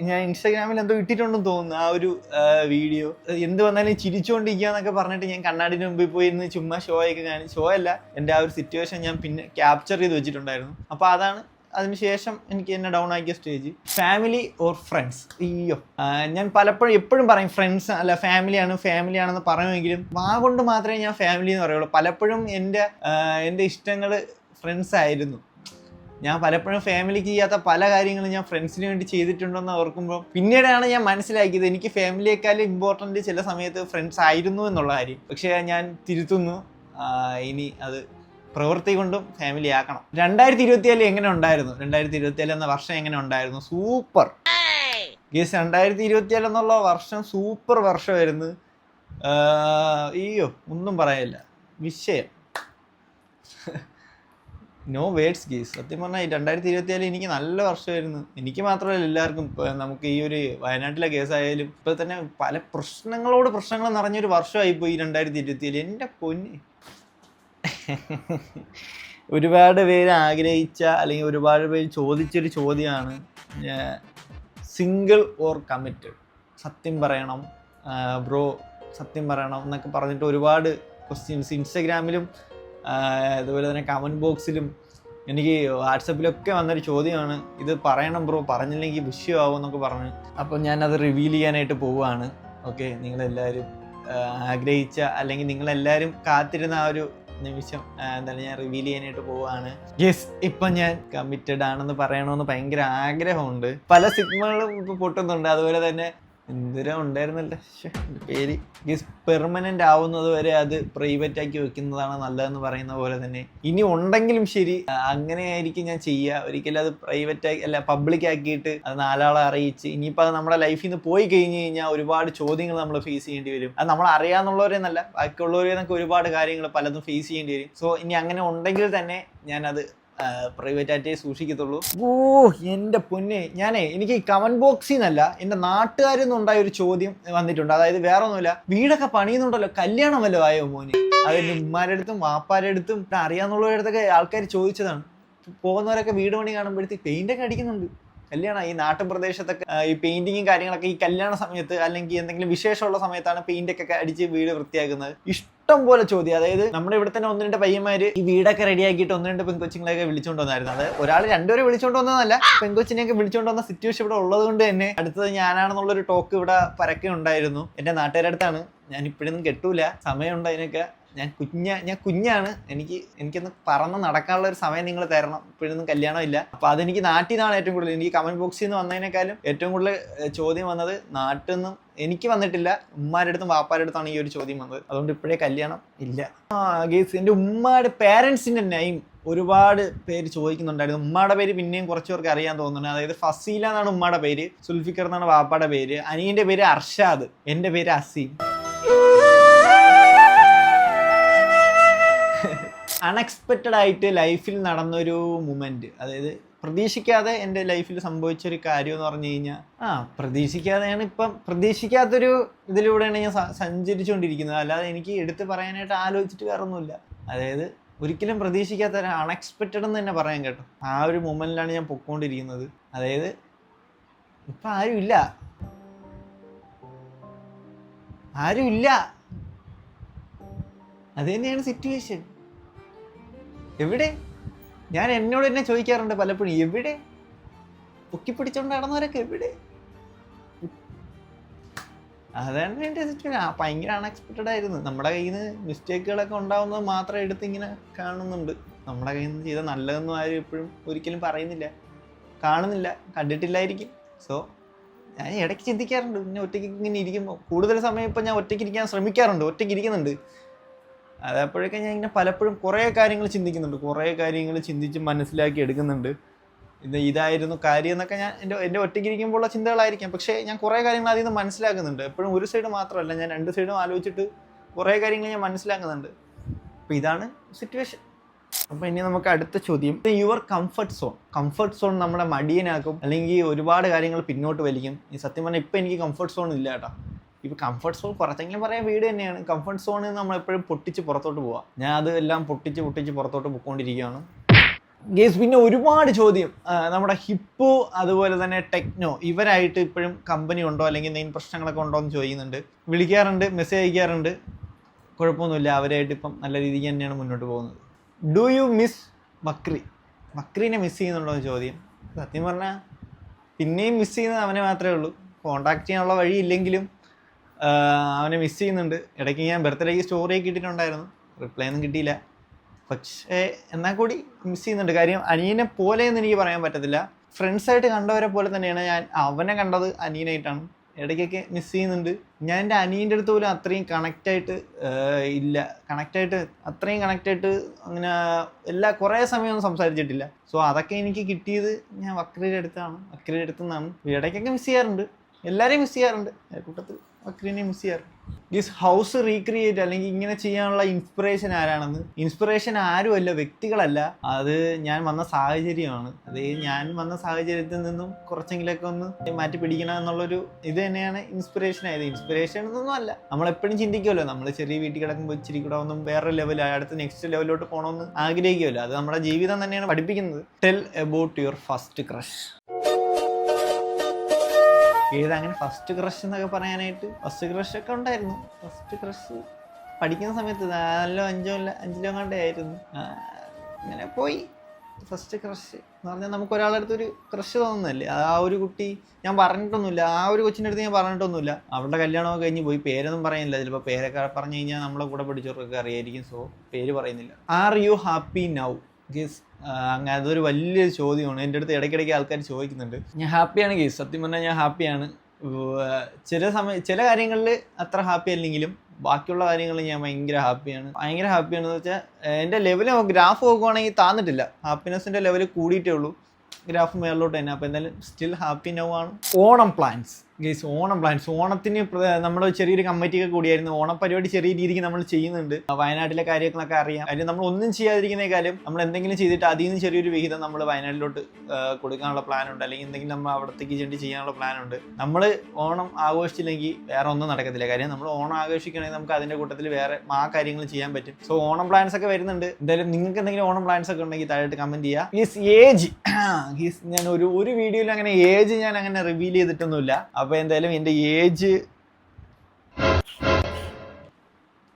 ഞാൻ ഇൻസ്റ്റാഗ്രാമിൽ എന്തോ ഇട്ടിട്ടുണ്ടെന്ന് തോന്നുന്നു ആ ഒരു വീഡിയോ. എന്ത് വന്നാലും ചിരിച്ചുകൊണ്ടിരിക്കുക എന്നൊക്കെ പറഞ്ഞിട്ട് ഞാൻ കണ്ണാടിൻ്റെ മുമ്പിൽ പോയി ഇരുന്ന് ചുമ്മാ ഷോ അല്ല, എൻ്റെ ആ ഒരു സിറ്റുവേഷൻ ഞാൻ പിന്നെ ക്യാപ്ചർ ചെയ്ത് വെച്ചിട്ടുണ്ടായിരുന്നു. അപ്പോൾ അതാണ് അതിനുശേഷം എനിക്ക് എന്നെ ഡൗൺ ആക്കിയ സ്റ്റേജ്. Family or friends? ഞാൻ എപ്പോഴും പറയും ഫ്രണ്ട്സ് അല്ല ഫാമിലിയാണെന്ന് പറയുമെങ്കിലും കൊണ്ട് മാത്രമേ ഞാൻ ഫാമിലി എന്ന് പറയുള്ളൂ. പലപ്പോഴും എൻ്റെ ഇഷ്ടങ്ങൾ ഫ്രണ്ട്സ് ആയിരുന്നു. ഞാൻ പലപ്പോഴും ഫാമിലിക്ക് ചെയ്യാത്ത പല കാര്യങ്ങളും ഞാൻ ഫ്രണ്ട്സിന് വേണ്ടി ചെയ്തിട്ടുണ്ടെന്ന് ഓർക്കുമ്പോൾ പിന്നീടാണ് ഞാൻ മനസ്സിലാക്കിയത് എനിക്ക് ഫാമിലിയേക്കാളും ഇമ്പോർട്ടൻറ്റ് ചില സമയത്ത് ഫ്രണ്ട്സ് ആയിരുന്നു എന്നുള്ള കാര്യം. പക്ഷേ ഞാൻ തിരുത്തുന്നു, ഇനി അത് പ്രവൃത്തി കൊണ്ടും ഫാമിലി ആക്കണം. 2024 എങ്ങനെ ഉണ്ടായിരുന്നു? 2024 എന്ന വർഷം എങ്ങനെ ഉണ്ടായിരുന്നു? Super guys. 2024 എന്നുള്ള വർഷം സൂപ്പർ വർഷമായിരുന്നു. ഒന്നും പറയാനില്ല, വിഷയം നോ വേർഡ്സ് ഗേസ്. സത്യം പറഞ്ഞാൽ 2024 എനിക്ക് നല്ല വർഷമായിരുന്നു. എനിക്ക് മാത്രമല്ല, എല്ലാവർക്കും. നമുക്ക് ഈ ഒരു വയനാട്ടിലെ കേസായാലും ഇപ്പോൾ തന്നെ പല പ്രശ്നങ്ങൾ നിറഞ്ഞൊരു വർഷമായിപ്പോയി 2024. എൻ്റെ പൊന്ന്, ഒരുപാട് പേര് ആഗ്രഹിച്ച അല്ലെങ്കിൽ ഒരുപാട് പേര് ചോദിച്ചൊരു ചോദ്യമാണ് സിംഗിൾ ഓർ കമ്മിറ്റഡ്. സത്യം പറയണം ബ്രോ, സത്യം പറയണം എന്നൊക്കെ പറഞ്ഞിട്ട് ഒരുപാട് ക്വസ്റ്റ്യൻസ് ഇൻസ്റ്റഗ്രാമിലും അതുപോലെ തന്നെ കമൻറ്റ് ബോക്സിലും എനിക്ക് വാട്സപ്പിലൊക്കെ വന്നൊരു ചോദ്യമാണ്, ഇത് പറയണം ബ്രോ, പറഞ്ഞില്ലെങ്കിൽ വിഷയമാവും എന്നൊക്കെ പറഞ്ഞ്. അപ്പോൾ ഞാനത് റിവീൽ ചെയ്യാനായിട്ട് പോവുകയാണ്. ഓക്കെ, നിങ്ങളെല്ലാവരും ആഗ്രഹിച്ച അല്ലെങ്കിൽ നിങ്ങളെല്ലാവരും കാത്തിരുന്ന ആ ഒരു നിമിഷം ഞാൻ റിവീൽ ചെയ്യാനായിട്ട് പോവുകയാണ്. യെസ്, ഇപ്പം ഞാൻ കമ്മിറ്റഡ് ആണെന്ന് പറയണമെന്ന് ഭയങ്കര ആഗ്രഹമുണ്ട്. പല സിഗ്നലുകളും ഇപ്പോൾ പൊട്ടുന്നുണ്ട്. അതുപോലെ തന്നെ എന്തിനാ ഉണ്ടായിരുന്നല്ലേ പേര്, പെർമനന്റ് ആവുന്നത് വരെ അത് പ്രൈവറ്റ് ആക്കി വെക്കുന്നതാണ് നല്ലതെന്ന് പറയുന്ന പോലെ തന്നെ ഇനി ഉണ്ടെങ്കിലും ശരി അങ്ങനെയായിരിക്കും ഞാൻ ചെയ്യുക. ഒരിക്കലും അത് പ്രൈവറ്റ് ആക്കി അല്ല പബ്ലിക് ആക്കിയിട്ട് അത് 4 ആളെ അറിയിച്ച് ഇനിയിപ്പോൾ അത് നമ്മുടെ ലൈഫിൽ നിന്ന് പോയി കഴിഞ്ഞ് കഴിഞ്ഞാൽ ഒരുപാട് ചോദ്യങ്ങൾ നമ്മൾ ഫേസ് ചെയ്യേണ്ടി വരും. അത് നമ്മൾ അറിയാവുന്നവരെന്നല്ല, ബാക്കിയുള്ളവരെന്നൊക്കെ ഒരുപാട് കാര്യങ്ങൾ പലതും ഫേസ് ചെയ്യേണ്ടി വരും. സോ ഇനി അങ്ങനെ ഉണ്ടെങ്കിൽ തന്നെ ഞാനത് പ്രൈവറ്റ് ആയിട്ടേ സൂക്ഷിക്കത്തുള്ളൂ. എൻ്റെ പൊന്നെ, എനിക്ക് കമന്റ് ബോക്സിൽ നിന്നല്ല എൻ്റെ നാട്ടുകാരിൽ നിന്നുണ്ടായ ഒരു ചോദ്യം വന്നിട്ടുണ്ട്. അതായത് വേറെ ഒന്നുമില്ല, വീടൊക്കെ പണിയുന്നുണ്ടല്ലോ, കല്യാണം വല്ലതും ആയോ മോന്? അതെൻ്റെ ഉമ്മാരുടെ അടുത്തും വാപ്പാരുടെ അടുത്തും അറിയാവുന്നവരുടെ അടുത്തൊക്കെ ആൾക്കാർ ചോദിച്ചതാണ്. പോകുന്നവരൊക്കെ വീട് പണി കാണുമ്പോഴത്തേക്ക് പെയിൻ്റൊക്കെ അടിക്കുന്നുണ്ട്. കല്യാണം ഈ നാട്ടിൻ പ്രദേശത്തൊക്കെ ഈ പെയിന്റിങ്ങും കാര്യങ്ങളൊക്കെ ഈ കല്യാണ സമയത്ത് അല്ലെങ്കിൽ എന്തെങ്കിലും വിശേഷമുള്ള സമയത്താണ് പെയിന്റൊക്കെ അടിച്ച് വീട് വൃത്തിയാക്കുന്നത്. ഇഷ്ടം പോലെ ചോദ്യം. അതായത് നമ്മുടെ ഇവിടെ തന്നെ 1-2 പയ്യന്മാര് ഈ വീടൊക്കെ റെഡിയാക്കിയിട്ട് 1-2 പെൺകൊച്ചുങ്ങളെയൊക്കെ വിളിച്ചുകൊണ്ട് വന്നായിരുന്നു. അത് ഒരാൾ 2 പേരെ വിളിച്ചുകൊണ്ട് വന്നതല്ല, പെൺകൊച്ചിനെയൊക്കെ വിളിച്ചുകൊണ്ട് വന്ന സിറ്റുവേഷൻ ഇവിടെ ഉള്ളത് കൊണ്ട് തന്നെ അടുത്തത് ഞാനാണെന്നുള്ളൊരു ടോക്ക് ഇവിടെ പരക്കെ ഉണ്ടായിരുന്നു. എൻ്റെ നാട്ടുകാരുടെ അടുത്താണ്. ഞാൻ ഇപ്പോഴൊന്നും കെട്ടൂല, സമയമുണ്ട് അതിനൊക്കെ. ഞാൻ കുഞ്ഞാണ്, എനിക്കൊന്ന് പറന്ന് നടക്കാനുള്ള ഒരു സമയം നിങ്ങൾ തരണം. ഇപ്പോഴൊന്നും കല്യാണം ഇല്ല. അപ്പോൾ അതെനിക്ക് നാട്ടിൽ നിന്നാണ് ഏറ്റവും കൂടുതൽ, എനിക്ക് കമന്റ് ബോക്സിൽ നിന്ന് വന്നതിനേക്കാളും ഏറ്റവും കൂടുതൽ ചോദ്യം വന്നത് നാട്ടിൽ നിന്നും എനിക്ക് വന്നിട്ടില്ല, ഉമ്മാരുടെ അടുത്തും വാപ്പാരുടെ അടുത്താണ് ഈ ഒരു ചോദ്യം വന്നത്. അതുകൊണ്ട് ഇപ്പോഴേ കല്യാണം ഇല്ല. ഗേസ്, എൻ്റെ ഉമ്മയുടെ പേരൻസിൻ്റെ നെയിം ഒരുപാട് പേര് ചോദിക്കുന്നുണ്ടായിരുന്നു. ഉമ്മയുടെ പേര് പിന്നെയും കുറച്ച് പേർക്ക് അറിയാൻ തോന്നുന്നുണ്ട്. അതായത് ഫസീല എന്നാണ് ഉമ്മയുടെ പേര്, സുൽഫിക്കർ എന്നാണ് വാപ്പയുടെ പേര്, അനിയൻ്റെ പേര് അർഷാദ്, എൻ്റെ പേര് അസീം. അൺഎക്സ്പെക്റ്റഡ് ആയിട്ട് ലൈഫിൽ നടന്നൊരു മൊമെന്റ്, അതായത് പ്രതീക്ഷിക്കാതെ എൻ്റെ ലൈഫിൽ സംഭവിച്ചൊരു കാര്യം എന്ന് പറഞ്ഞു കഴിഞ്ഞാൽ പ്രതീക്ഷിക്കാതെയാണ്. ഇപ്പം പ്രതീക്ഷിക്കാത്തൊരു ഇതിലൂടെയാണ് ഞാൻ സഞ്ചരിച്ചുകൊണ്ടിരിക്കുന്നത്. അല്ലാതെ എനിക്ക് എടുത്ത് പറയാനായിട്ട് ആലോചിച്ചിട്ട് വേറെ ഒന്നുമില്ല. അതായത് ഒരിക്കലും പ്രതീക്ഷിക്കാത്ത അൺഎക്സ്പെക്റ്റഡ് എന്ന് തന്നെ പറയാൻ കേട്ടോ. ആ ഒരു മൊമെന്റിലാണ് ഞാൻ പൊക്കോണ്ടിരിക്കുന്നത്. അതായത് ഇപ്പം ആരുമില്ല. അത് തന്നെയാണ് സിറ്റുവേഷൻ. എവിടെ? ഞാൻ എന്നോട് തന്നെ ചോദിക്കാറുണ്ട് പലപ്പോഴും, എവിടെ? പൊക്കിപ്പിടിച്ചോണ്ട് നടന്നവരൊക്കെ എവിടെ? അതാണ് എൻ്റെ സിറ്റുവേഷൻ. ഭയങ്കര അൺഎക്സ്പെക്റ്റഡ് ആയിരുന്നു. നമ്മുടെ കയ്യിൽ നിന്ന് മിസ്റ്റേക്കുകളൊക്കെ ഉണ്ടാവുന്നത് മാത്രം എടുത്ത് ഇങ്ങനെ കാണുന്നുണ്ട്. നമ്മുടെ കയ്യിൽ നിന്ന് ചെയ്ത നല്ലതെന്നും ആരും എപ്പോഴും ഒരിക്കലും പറയുന്നില്ല, കാണുന്നില്ല, കണ്ടിട്ടില്ലായിരിക്കും. സോ ഞാൻ ഇടയ്ക്ക് ചിന്തിക്കാറുണ്ട്, പിന്നെ ഒറ്റയ്ക്ക് ഇങ്ങനെ ഇരിക്കുമ്പോൾ കൂടുതൽ സമയം ഇപ്പം ഞാൻ ഒറ്റയ്ക്ക് ഇരിക്കാൻ ശ്രമിക്കാറുണ്ട്, ഒറ്റയ്ക്ക് ഇരിക്കുന്നുണ്ട്. അതപ്പോഴൊക്കെ ഞാൻ ഇങ്ങനെ പലപ്പോഴും കുറേ കാര്യങ്ങൾ ചിന്തിക്കുന്നുണ്ട്, കുറേ കാര്യങ്ങൾ ചിന്തിച്ച് മനസ്സിലാക്കി എടുക്കുന്നുണ്ട്. ഇതായിരുന്നു കാര്യം എന്നൊക്കെ ഞാൻ എൻ്റെ ഒറ്റയ്ക്ക് ഇരിക്കുമ്പോഴുള്ള ചിന്തകളായിരിക്കാം. പക്ഷേ ഞാൻ കുറേ കാര്യങ്ങൾ അതിൽ നിന്ന് മനസ്സിലാക്കുന്നുണ്ട്. എപ്പോഴും ഒരു സൈഡ് മാത്രമല്ല, ഞാൻ രണ്ട് സൈഡും ആലോചിച്ചിട്ട് കുറേ കാര്യങ്ങൾ ഞാൻ മനസ്സിലാക്കുന്നുണ്ട്. അപ്പോൾ ഇതാണ് സിറ്റുവേഷൻ. അപ്പോൾ ഇനി നമുക്ക് അടുത്ത ചോദ്യം, യുവർ കംഫർട്ട് സോൺ നമ്മളെ മടിയനാക്കും, അല്ലെങ്കിൽ ഒരുപാട് കാര്യങ്ങൾ പിന്നോട്ട് വലിക്കും. ഈ സത്യം പറഞ്ഞാൽ ഇപ്പം എനിക്ക് കംഫർട്ട് സോൺ ഇല്ല കേട്ടോ. ഇപ്പോൾ കംഫർട്ട് സോൺ കുറച്ചെങ്കിലും പറയാൻ വീട് തന്നെയാണ്. കംഫർട്ട് സോണിൽ നിന്ന് നമ്മളെപ്പോഴും പൊട്ടിച്ച് പുറത്തോട്ട് പോവാം. ഞാൻ അതെല്ലാം പൊട്ടിച്ച് പുറത്തോട്ട് പോയിക്കൊണ്ടിരിക്കുകയാണ്. ഗേസ്, പിന്നെ ഒരുപാട് ചോദ്യം നമ്മുടെ ഹിപ്പോ അതുപോലെ തന്നെ ടെക്നോ ഇവരായിട്ട് ഇപ്പോഴും കമ്പനി ഉണ്ടോ, അല്ലെങ്കിൽ എന്തെങ്കിലും പ്രശ്നങ്ങളൊക്കെ ഉണ്ടോ എന്ന് ചോദിക്കുന്നുണ്ട്. വിളിക്കാറുണ്ട്, മെസ്സേജ് അയക്കാറുണ്ട്. കുഴപ്പമൊന്നുമില്ല, അവരായിട്ട് ഇപ്പം നല്ല രീതിക്ക് തന്നെയാണ് മുന്നോട്ട് പോകുന്നത്. ഡു യു മിസ് ബക്രീനെ മിസ് ചെയ്യുന്നുണ്ടോ എന്ന് ചോദ്യം. സത്യം പറഞ്ഞാൽ പിന്നെയും മിസ് ചെയ്യുന്നത് അവനെ മാത്രമേ ഉള്ളൂ. കോണ്ടാക്ട് ചെയ്യാനുള്ള വഴിയില്ലെങ്കിലും അവനെ മിസ് ചെയ്യുന്നുണ്ട്. ഇടയ്ക്ക് ഞാൻ ബർത്ത്ഡേക്ക് സ്റ്റോറിയൊക്കെ ഇട്ടിട്ടുണ്ടായിരുന്നു, റിപ്ലൈ ഒന്നും കിട്ടിയില്ല. പക്ഷേ എന്നാൽ കൂടി മിസ് ചെയ്യുന്നുണ്ട്. കാര്യം അനിയനെ പോലെ എന്ന് എനിക്ക് പറയാൻ പറ്റത്തില്ല, ഫ്രണ്ട്സായിട്ട് കണ്ടവരെ പോലെ തന്നെയാണ് ഞാൻ അവനെ കണ്ടത്, അനിയനായിട്ടാണ്. ഇടയ്ക്കൊക്കെ മിസ് ചെയ്യുന്നുണ്ട്. ഞാൻ എൻ്റെ അനിയൻ്റെ അടുത്ത് പോലും അത്രയും കണക്റ്റായിട്ട് അത്രയും കണക്റ്റായിട്ട് അങ്ങനെ കുറേ സമയമൊന്നും സംസാരിച്ചിട്ടില്ല. സോ അതൊക്കെ എനിക്ക് കിട്ടിയത് ഞാൻ വക്രീയുടെ അടുത്തുനിന്നാണ്. ഇടയ്ക്കൊക്കെ മിസ് ചെയ്യാറുണ്ട്, എല്ലാവരെയും മിസ് ചെയ്യാറുണ്ട്, കൂട്ടത്തിൽ വക്രീനെ മിസ് ചെയ്യാറുണ്ട്. ഹൗസ് റീക്രിയേറ്റ് അല്ലെങ്കിൽ ഇങ്ങനെ ചെയ്യാനുള്ള ഇൻസ്പിറേഷൻ ആരാണെന്ന്? ഇൻസ്പിറേഷൻ ആരുമല്ല, വ്യക്തികളല്ല, അത് ഞാൻ വന്ന സാഹചര്യമാണ്. അത് ഞാൻ വന്ന സാഹചര്യത്തിൽ നിന്നും കുറച്ചെങ്കിലൊക്കെ ഒന്ന് മാറ്റി പിടിക്കണം എന്നുള്ളൊരു ഇത് തന്നെയാണ് ഇൻസ്പിറേഷൻ ആയത്. ഇൻസ്പിറേഷൻ എന്നൊന്നും അല്ല, നമ്മളെപ്പോഴും ചിന്തിക്കുമല്ലോ, നമ്മൾ ചെറിയ വീട്ടിൽ കിടക്കുമ്പോൾ ഇച്ചിരി കൂടെ ഒന്നും വേറെ ലെവൽ, അടുത്ത നെക്സ്റ്റ് ലെവലിലോട്ട് പോകണമെന്ന് ആഗ്രഹിക്കുമല്ലോ. അത് നമ്മുടെ ജീവിതം തന്നെയാണ് പഠിപ്പിക്കുന്നത്. Tell about your first crush. അങ്ങനെ ഫസ്റ്റ് ക്രഷ് എന്നൊക്കെ പറയാനായിട്ട് ഫസ്റ്റ് ക്രഷ് ഒക്കെ ഉണ്ടായിരുന്നു. ഫസ്റ്റ് ക്രഷ് പഠിക്കുന്ന സമയത്ത് 4-5 കണ്ടേ ആയിരുന്നു. ഇങ്ങനെ പോയി. ഫസ്റ്റ് ക്രഷ് എന്ന് പറഞ്ഞാൽ നമുക്ക് ഒരാളടുത്തൊരു ക്രഷ് തോന്നുന്നല്ലേ. ആ ഒരു കുട്ടി ഞാൻ പറഞ്ഞിട്ടൊന്നുമില്ല, ആ ഒരു കൊച്ചിൻ്റെ അടുത്ത് ഞാൻ പറഞ്ഞിട്ടൊന്നുമില്ല. അവളുടെ കല്യാണമൊക്കെ കഴിഞ്ഞ് പോയി. പേരൊന്നും പറയുന്നില്ല. ചിലപ്പോൾ പേരൊക്കെ പറഞ്ഞു കഴിഞ്ഞാൽ നമ്മളെ കൂടെ പഠിച്ചവർക്കൊക്കെ അറിയായിരിക്കും. സോ പേര് പറയുന്നില്ല. Are you happy now? Guys, അങ്ങനെ അതൊരു വലിയൊരു ചോദ്യമാണ്. എൻ്റെ അടുത്ത് ഇടയ്ക്കിടയ്ക്ക് ആൾക്കാർ ചോദിക്കുന്നുണ്ട്. ഞാൻ ഹാപ്പിയാണ് ഗീസ്, സത്യം പറഞ്ഞാൽ ഞാൻ ഹാപ്പിയാണ്. ചില കാര്യങ്ങളിൽ അത്ര ഹാപ്പി അല്ലെങ്കിലും ബാക്കിയുള്ള കാര്യങ്ങളിൽ ഞാൻ ഭയങ്കര ഹാപ്പിയാണെന്ന് വെച്ചാൽ എൻ്റെ ലെവൽ ഗ്രാഫ് നോക്കുവാണെങ്കിൽ താന്നിട്ടില്ല. ഹാപ്പിനെസ്സിൻ്റെ ലെവൽ കൂടിയിട്ടേ ഉള്ളൂ, ഗ്രാഫ് മേളിലോട്ട് തന്നെ. അപ്പോൾ എന്തായാലും സ്റ്റിൽ ഹാപ്പി നൗ ആണ്. ഓണം പ്ലാൻസ് ഗൈസ്, ഓണത്തിന് നമ്മൾ ചെറിയൊരു കമ്മിറ്റിയൊക്കെ കൂടിയായിരുന്നു. ഓണപ്പരിപാടി ചെറിയ രീതിക്ക് നമ്മൾ ചെയ്യുന്നുണ്ട്. വയനാട്ടിലെ കാര്യങ്ങളൊക്കെ അറിയാം. അതിന് നമ്മൾ ഒന്നും ചെയ്യാതിരിക്കുന്നേക്കാളും നമ്മൾ എന്തെങ്കിലും ചെയ്തിട്ട് അതിൽ നിന്ന് ചെറിയൊരു വിഹിതം നമ്മൾ വയനാട്ടിലോട്ട് കൊടുക്കാനുള്ള പ്ലാനുണ്ട്, അല്ലെങ്കിൽ എന്തെങ്കിലും നമ്മൾ അവിടത്തേക്ക് ചെണ്ടി ചെയ്യാനുള്ള പ്ലാനുണ്ട്. നമ്മൾ ഓണം ആഘോഷിച്ചില്ലെങ്കിൽ വേറെ ഒന്നും നടക്കത്തില്ല. കാര്യം നമ്മൾ ഓണം ആഘോഷിക്കണമെങ്കിൽ നമുക്ക് അതിൻ്റെ കൂട്ടത്തിൽ വേറെ കാര്യങ്ങൾ ചെയ്യാൻ പറ്റും. സോ ഓണം പ്ലാൻസ് ഒക്കെ വരുന്നുണ്ട്. എന്തായാലും നിങ്ങൾക്ക് എന്തെങ്കിലും ഓണം പ്ലാൻസ് ഒക്കെ ഉണ്ടെങ്കിൽ താഴോട്ട് കമൻറ്റ് ചെയ്യുക. ഞാൻ ഒരു വീഡിയോയിൽ അങ്ങനെ ഏജ് ഞാൻ അങ്ങനെ റിവീൽ ചെയ്തിട്ടൊന്നുമില്ല. അപ്പോൾ എന്തായാലും എൻ്റെ ഏജ്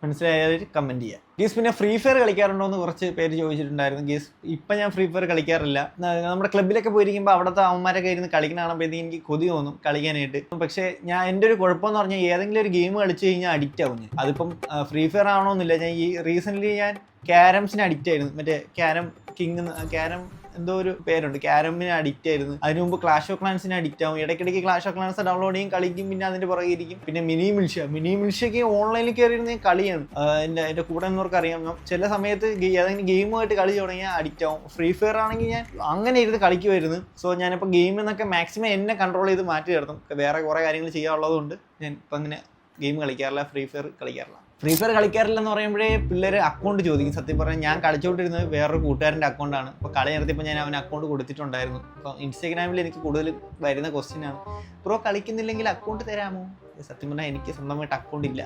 മനസ്സിലായവർ കമൻറ്റ് ചെയ്യുക. ഗീസ് പിന്നെ ഫ്രീ ഫയർ കളിക്കാറുണ്ടോ എന്ന് കുറച്ച് പേര് ചോദിച്ചിട്ടുണ്ടായിരുന്നു. ഗീസ് ഇപ്പം ഞാൻ ഫ്രീ ഫയർ കളിക്കാറില്ല. നമ്മുടെ ക്ലബ്ബിലൊക്കെ പോയിരിക്കുമ്പോൾ അവിടുത്തെ അവന്മാരൊക്കെ ഇരുന്ന് കളിക്കുന്ന കാണുമ്പോൾ എനിക്ക് കൊതി തോന്നും കളിക്കാനായിട്ട്. പക്ഷേ എൻ്റെ ഒരു കുഴപ്പമെന്ന് പറഞ്ഞാൽ ഏതെങ്കിലും ഒരു ഗെയിം കളിച്ച് കഴിഞ്ഞാൽ അഡിക്റ്റ് ആവും ഞാൻ. അതിപ്പം ഫ്രീ ഫയർ ആവണമെന്നില്ല. ഞാൻ ഈ റീസെൻ്റ്ലി ഞാൻ ക്യാരംസിന് അഡിക്റ്റ് ആയിരുന്നു. മറ്റേ ക്യാരം എന്തോ ഒരു പേരുണ്ട്, ക്യാരമിന് അഡിക്റ്റ് ആയിരുന്നു. അതിന് മുമ്പ് ക്ലാഷ് ഓഫ് ക്ലാൻസിന് അഡിക്റ്റ് ആവും. ഇടയ്ക്കിടയ്ക്ക് ക്ലാഷ് ഓഫ് ക്ലാൻസ് ഡൗൺലോഡ് ചെയ്യും, കളിക്കും, പിന്നെ അതിന്റെ പുറകെ ഇരിക്കും. പിന്നെ മിനി മിൽഷ്യക്ക് ഓൺലൈനിൽ കയറിയിരുന്ന കളിയാണ്. എൻ്റെ കൂടെ എന്നവർക്ക് അറിയാം. ചില സമയത്ത് ഏതെങ്കിലും ഗെയിമുമായിട്ട് കളി തുടങ്ങിയാൽ അഡിക്റ്റ് ആവും. ഫ്രീ ഫയർ ആണെങ്കിൽ ഞാൻ അങ്ങനെ ഇരുന്ന് കളിക്കുമായിരുന്നു. സോ ഞാനിപ്പോൾ ഗെയിമിൽ നിന്നൊക്കെ മാക്സിമം എന്നെ കൺട്രോൾ ചെയ്ത് മാറ്റി നിർത്തും. വേറെ കുറേ കാര്യങ്ങൾ ചെയ്യാനുള്ളതുകൊണ്ട് ഞാൻ ഇപ്പം അങ്ങനെ ഗെയിം കളിക്കാറില്ല, ഫ്രീ ഫയർ കളിക്കാറില്ല. ഫ്രീ ഫയർ കളിക്കാറില്ലെന്ന് പറയുമ്പോഴേ പിള്ളേർ അക്കൗണ്ട് ചോദിക്കും. സത്യം പറഞ്ഞാൽ ഞാൻ കളിച്ചുകൊണ്ടിരുന്നത് വേറൊരു കൂട്ടുകാരൻ്റെ അക്കൗണ്ടാണ്. അപ്പോൾ കളി നടത്തിയപ്പോൾ ഞാൻ അവന് അക്കൗണ്ട് കൊടുത്തിട്ടുണ്ടായിരുന്നു. അപ്പോൾ ഇൻസ്റ്റാഗ്രാമിൽ എനിക്ക് കൂടുതൽ വരുന്ന ക്വസ്റ്റ്യനാണ്, ബ്രോ കളിക്കുന്നില്ലെങ്കിൽ അക്കൗണ്ട് തരാമോ? സത്യം പറഞ്ഞാൽ എനിക്ക് സ്വന്തമായിട്ട് അക്കൗണ്ട് ഇല്ല.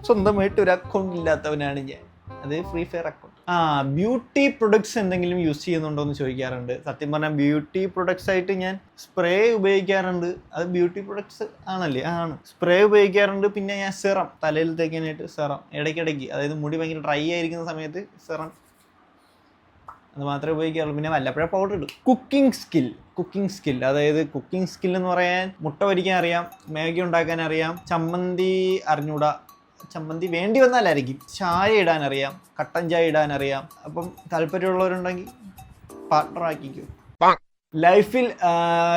സ്വന്തമായിട്ട് ഒരു അക്കൗണ്ട് ഇല്ലാത്തവനാണ് ഞാൻ. അത് free fire account. Beauty products എന്തെങ്കിലും യൂസ് ചെയ്യുന്നുണ്ടോ എന്ന് ചോദിക്കാറുണ്ട്. സത്യം പറഞ്ഞാൽ ബ്യൂട്ടി പ്രൊഡക്ട്സ് ആയിട്ട് ഞാൻ സ്പ്രേ ഉപയോഗിക്കാറുണ്ട്. അത് ബ്യൂട്ടി പ്രൊഡക്ട്സ് ആണല്ലേ? ആണ്. സ്പ്രേ ഉപയോഗിക്കാറുണ്ട്. പിന്നെ ഞാൻ സിറം തലയിൽ തേക്കാനായിട്ട് സിറം ഇടയ്ക്കിടയ്ക്ക്, അതായത് മുടി ഭയങ്കര ഡ്രൈ ആയിരിക്കുന്ന സമയത്ത് സിറം, അത് മാത്രമേ ഉപയോഗിക്കാറുള്ളൂ. പിന്നെ വല്ലപ്പോഴും പൗഡർ ഇടും. കുക്കിംഗ് സ്കിൽ അതായത് കുക്കിംഗ് സ്കിൽ എന്ന് പറയാൻ മുട്ട പൊരിക്കാൻ അറിയാം, മാഗി ഉണ്ടാക്കാൻ അറിയാം, ചമ്മന്തി അറിഞ്ഞൂടാ, ചമ്മന്തി വേണ്ടി വന്നാലായിരിക്കും, ചായ ഇടാൻ അറിയാം, കട്ടൻ ചായ ഇടാൻ അറിയാം. അപ്പം താല്പര്യമുള്ളവരുണ്ടെങ്കിൽ പാർട്ട്ണർ ആക്കിക്കോ. ലൈഫിൽ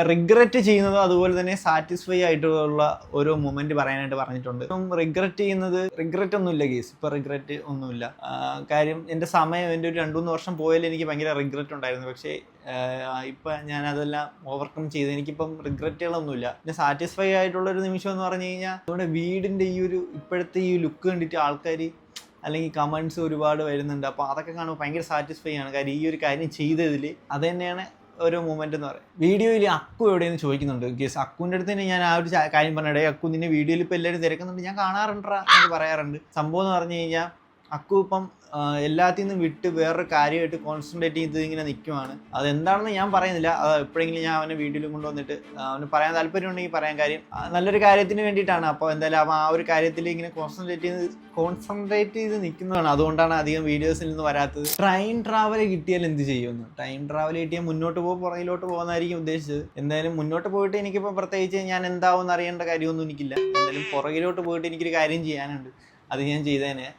റിഗ്രറ്റ് ചെയ്യുന്നതോ അതുപോലെ തന്നെ സാറ്റിസ്ഫൈ ആയിട്ടുള്ള ഓരോ മൊമെന്റ് പറയാനായിട്ട് പറഞ്ഞിട്ടുണ്ട്. ഇപ്പം റിഗ്രറ്റ് ഒന്നുമില്ല കേസ്. ഇപ്പം റിഗ്രറ്റ് ഒന്നുമില്ല. കാര്യം എൻ്റെ ഒരു 2-3 വർഷം പോയാലും എനിക്ക് ഭയങ്കര റിഗ്രറ്റ് ഉണ്ടായിരുന്നു. പക്ഷേ ഇപ്പം ഞാൻ അതെല്ലാം ഓവർകം ചെയ്ത് എനിക്കിപ്പം റിഗ്രറ്റുകളൊന്നുമില്ല. പിന്നെ സാറ്റിസ്ഫൈ ആയിട്ടുള്ളൊരു നിമിഷം എന്ന് പറഞ്ഞു കഴിഞ്ഞാൽ നമ്മുടെ വീടിൻ്റെ ഇപ്പോഴത്തെ ഈ ലുക്ക് കണ്ടിട്ട് ആൾക്കാർ അല്ലെങ്കിൽ കമൻറ്റ്സ് ഒരുപാട് വരുന്നുണ്ട്. അപ്പോൾ അതൊക്കെ കാണുമ്പോൾ ഭയങ്കര സാറ്റിസ്ഫൈ ആണ്. കാര്യം ഈ ഒരു കാര്യം ചെയ്തതിൽ അത് തന്നെയാണ് ഒരു മൂമെന്റ് എന്ന് പറയും. വീഡിയോയിൽ അക്കു എവിടെയെന്ന് ചോദിക്കുന്നുണ്ട്. ഗേസ് അക്കുവിൻ്റെ അടുത്ത് തന്നെ ഞാൻ ആ ഒരു കാര്യം പറഞ്ഞിടേ, അക്കു നിന്നെ വീഡിയോയിൽ ഇപ്പോൾ എല്ലാവരും തിരക്കുന്നുണ്ട്, ഞാൻ കാണാറുണ്ടാ എന്ന് പറയാറുണ്ട്. സംഭവം എന്ന് പറഞ്ഞു കഴിഞ്ഞാൽ അക്കു ഇപ്പം എല്ലാത്തിൽ നിന്നും വിട്ട് വേറൊരു കാര്യമായിട്ട് കോൺസെൻട്രേറ്റ് ചെയ്ത് ഇങ്ങനെ നിൽക്കുവാണ്. അതെന്താണെന്ന് ഞാൻ പറയുന്നില്ല. അത് എപ്പോഴെങ്കിലും ഞാൻ അവനെ വീഡിയോയിൽ കൊണ്ടുവന്നിട്ട് അവന് പറയാൻ താല്പര്യം ഉണ്ടെങ്കിൽ പറയാൻ. കാര്യം നല്ലൊരു കാര്യത്തിന് വേണ്ടിയിട്ടാണ്. അപ്പോൾ എന്തായാലും അവൻ ആ ഒരു കാര്യത്തിൽ ഇങ്ങനെ കോൺസെൻട്രേറ്റ് ചെയ്ത് നിൽക്കുന്നതാണ്. അതുകൊണ്ടാണ് അധികം വീഡിയോസിൽ നിന്ന് വരാത്തത്. ട്രെയിൻ ട്രാവൽ കിട്ടിയാൽ എന്ത് ചെയ്യുമെന്ന്? ട്രെയിൻ ട്രാവൽ കിട്ടിയാൽ മുന്നോട്ട് പുറകിലോട്ട് പോകുന്നതായിരിക്കും ഉദ്ദേശിച്ചത്. എന്തായാലും മുന്നോട്ട് പോയിട്ട് എനിക്കിപ്പോൾ പ്രത്യേകിച്ച് ഞാൻ എന്താവുമെന്ന് അറിയേണ്ട കാര്യമൊന്നും എനിക്കില്ല. എന്തായാലും പുറകിലോട്ട് പോയിട്ട് എനിക്കൊരു കാര്യം ചെയ്യാനുണ്ട്, അത് ഞാൻ ചെയ്തേനെ.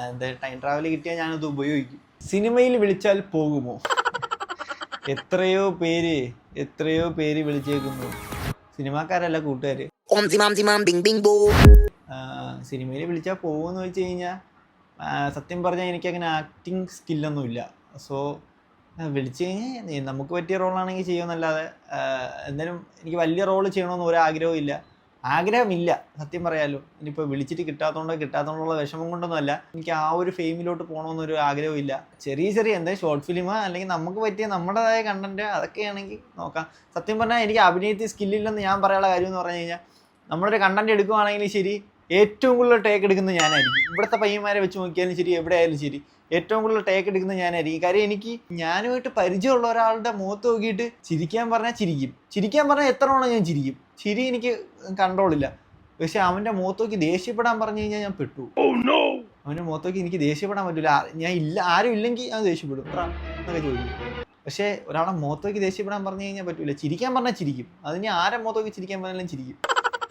എന്താ ടൈം ട്രാവൽ കിട്ടിയാൽ ഞാനത് ഉപയോഗിക്കും. സിനിമയിൽ വിളിച്ചാൽ പോകുമോ? എത്രയോ പേര് വിളിച്ചേക്കുന്നു. സിനിമാക്കാരല്ല, കൂട്ടുകാര്. സിനിമയിൽ വിളിച്ചാൽ പോകുമെന്ന് വെച്ച് കഴിഞ്ഞാൽ സത്യം പറഞ്ഞാൽ എനിക്കങ്ങനെ ആക്ടിങ് സ്കില്ലൊന്നുമില്ല. സോ വിളിച്ചു കഴിഞ്ഞാൽ നമുക്ക് പറ്റിയ റോളാണെങ്കിൽ ചെയ്യുമെന്നല്ലാതെ എന്തായാലും എനിക്ക് വലിയ റോള് ചെയ്യണമെന്ന് ഒരാഗ്രഹവും ഇല്ല. ആഗ്രഹമില്ല സത്യം പറയാലോ. ഇനിയിപ്പോൾ വിളിച്ചിട്ട് കിട്ടാത്തതുകൊണ്ടുള്ള വിഷമം കൊണ്ടൊന്നുമല്ല. എനിക്ക് ആ ഒരു ഫെയിമിലോട്ട് പോകണമെന്നൊരു ആഗ്രഹമില്ല. ചെറിയ എന്തായാലും ഷോർട്ട് ഫിലിം അല്ലെങ്കിൽ നമുക്ക് പറ്റിയ നമ്മുടേതായ കണ്ടന്റ് അതൊക്കെയാണെങ്കിൽ നോക്കാം. സത്യം പറഞ്ഞാൽ എനിക്ക് അഭിനയത്തിൽ സ്കില്ലില്ലെന്ന് ഞാൻ പറയാനുള്ള കാര്യം എന്ന് പറഞ്ഞു കഴിഞ്ഞാൽ, നമ്മളൊരു കണ്ടന്റ് എടുക്കുവാണെങ്കിലും ശരി, ഏറ്റവും കൂടുതൽ ടേക്ക് എടുക്കുന്നത് ഞാനായിരിക്കും. ഇവിടുത്തെ പയ്യന്മാരെ വെച്ച് നോക്കിയാലും ശരി, എവിടെ ആയാലും ശരി, ഏറ്റവും കൂടുതൽ ടേക്ക് എടുക്കുന്നത് ഞാനായിരിക്കും. കാര്യം ഞാനുമായിട്ട് പരിചയമുള്ള ഒരാളുടെ മുഖത്ത് നോക്കിയിട്ട് ചിരിക്കാൻ പറഞ്ഞാൽ എത്ര തവണ ഞാൻ ചിരിക്കും. ചിരി എനിക്ക് കൺട്രോളില്ല. പക്ഷെ അവൻ്റെ മുഖത്ത് നോക്കി ദേഷ്യപ്പെടാൻ പറഞ്ഞു കഴിഞ്ഞാൽ ഞാൻ പെട്ടു. അവൻ്റെ മുഖത്ത് നോക്കി എനിക്ക് ദേഷ്യപ്പെടാൻ പറ്റില്ല. ആരും ഇല്ലെങ്കിൽ ഞാൻ ദേഷ്യപ്പെടും എന്നൊക്കെ ചോദിക്കും. പക്ഷേ ഒരാളെ മുഖത്ത് നോക്കി ദേഷ്യപ്പെടാൻ പറഞ്ഞു കഴിഞ്ഞാൽ പറ്റില്ല. ചിരിക്കാൻ പറഞ്ഞാൽ ചിരിക്കും. അതിന് ആരെ മുഖത്ത് നോക്കി ചിരിക്കാൻ പറഞ്ഞാലും ചിരിക്കും.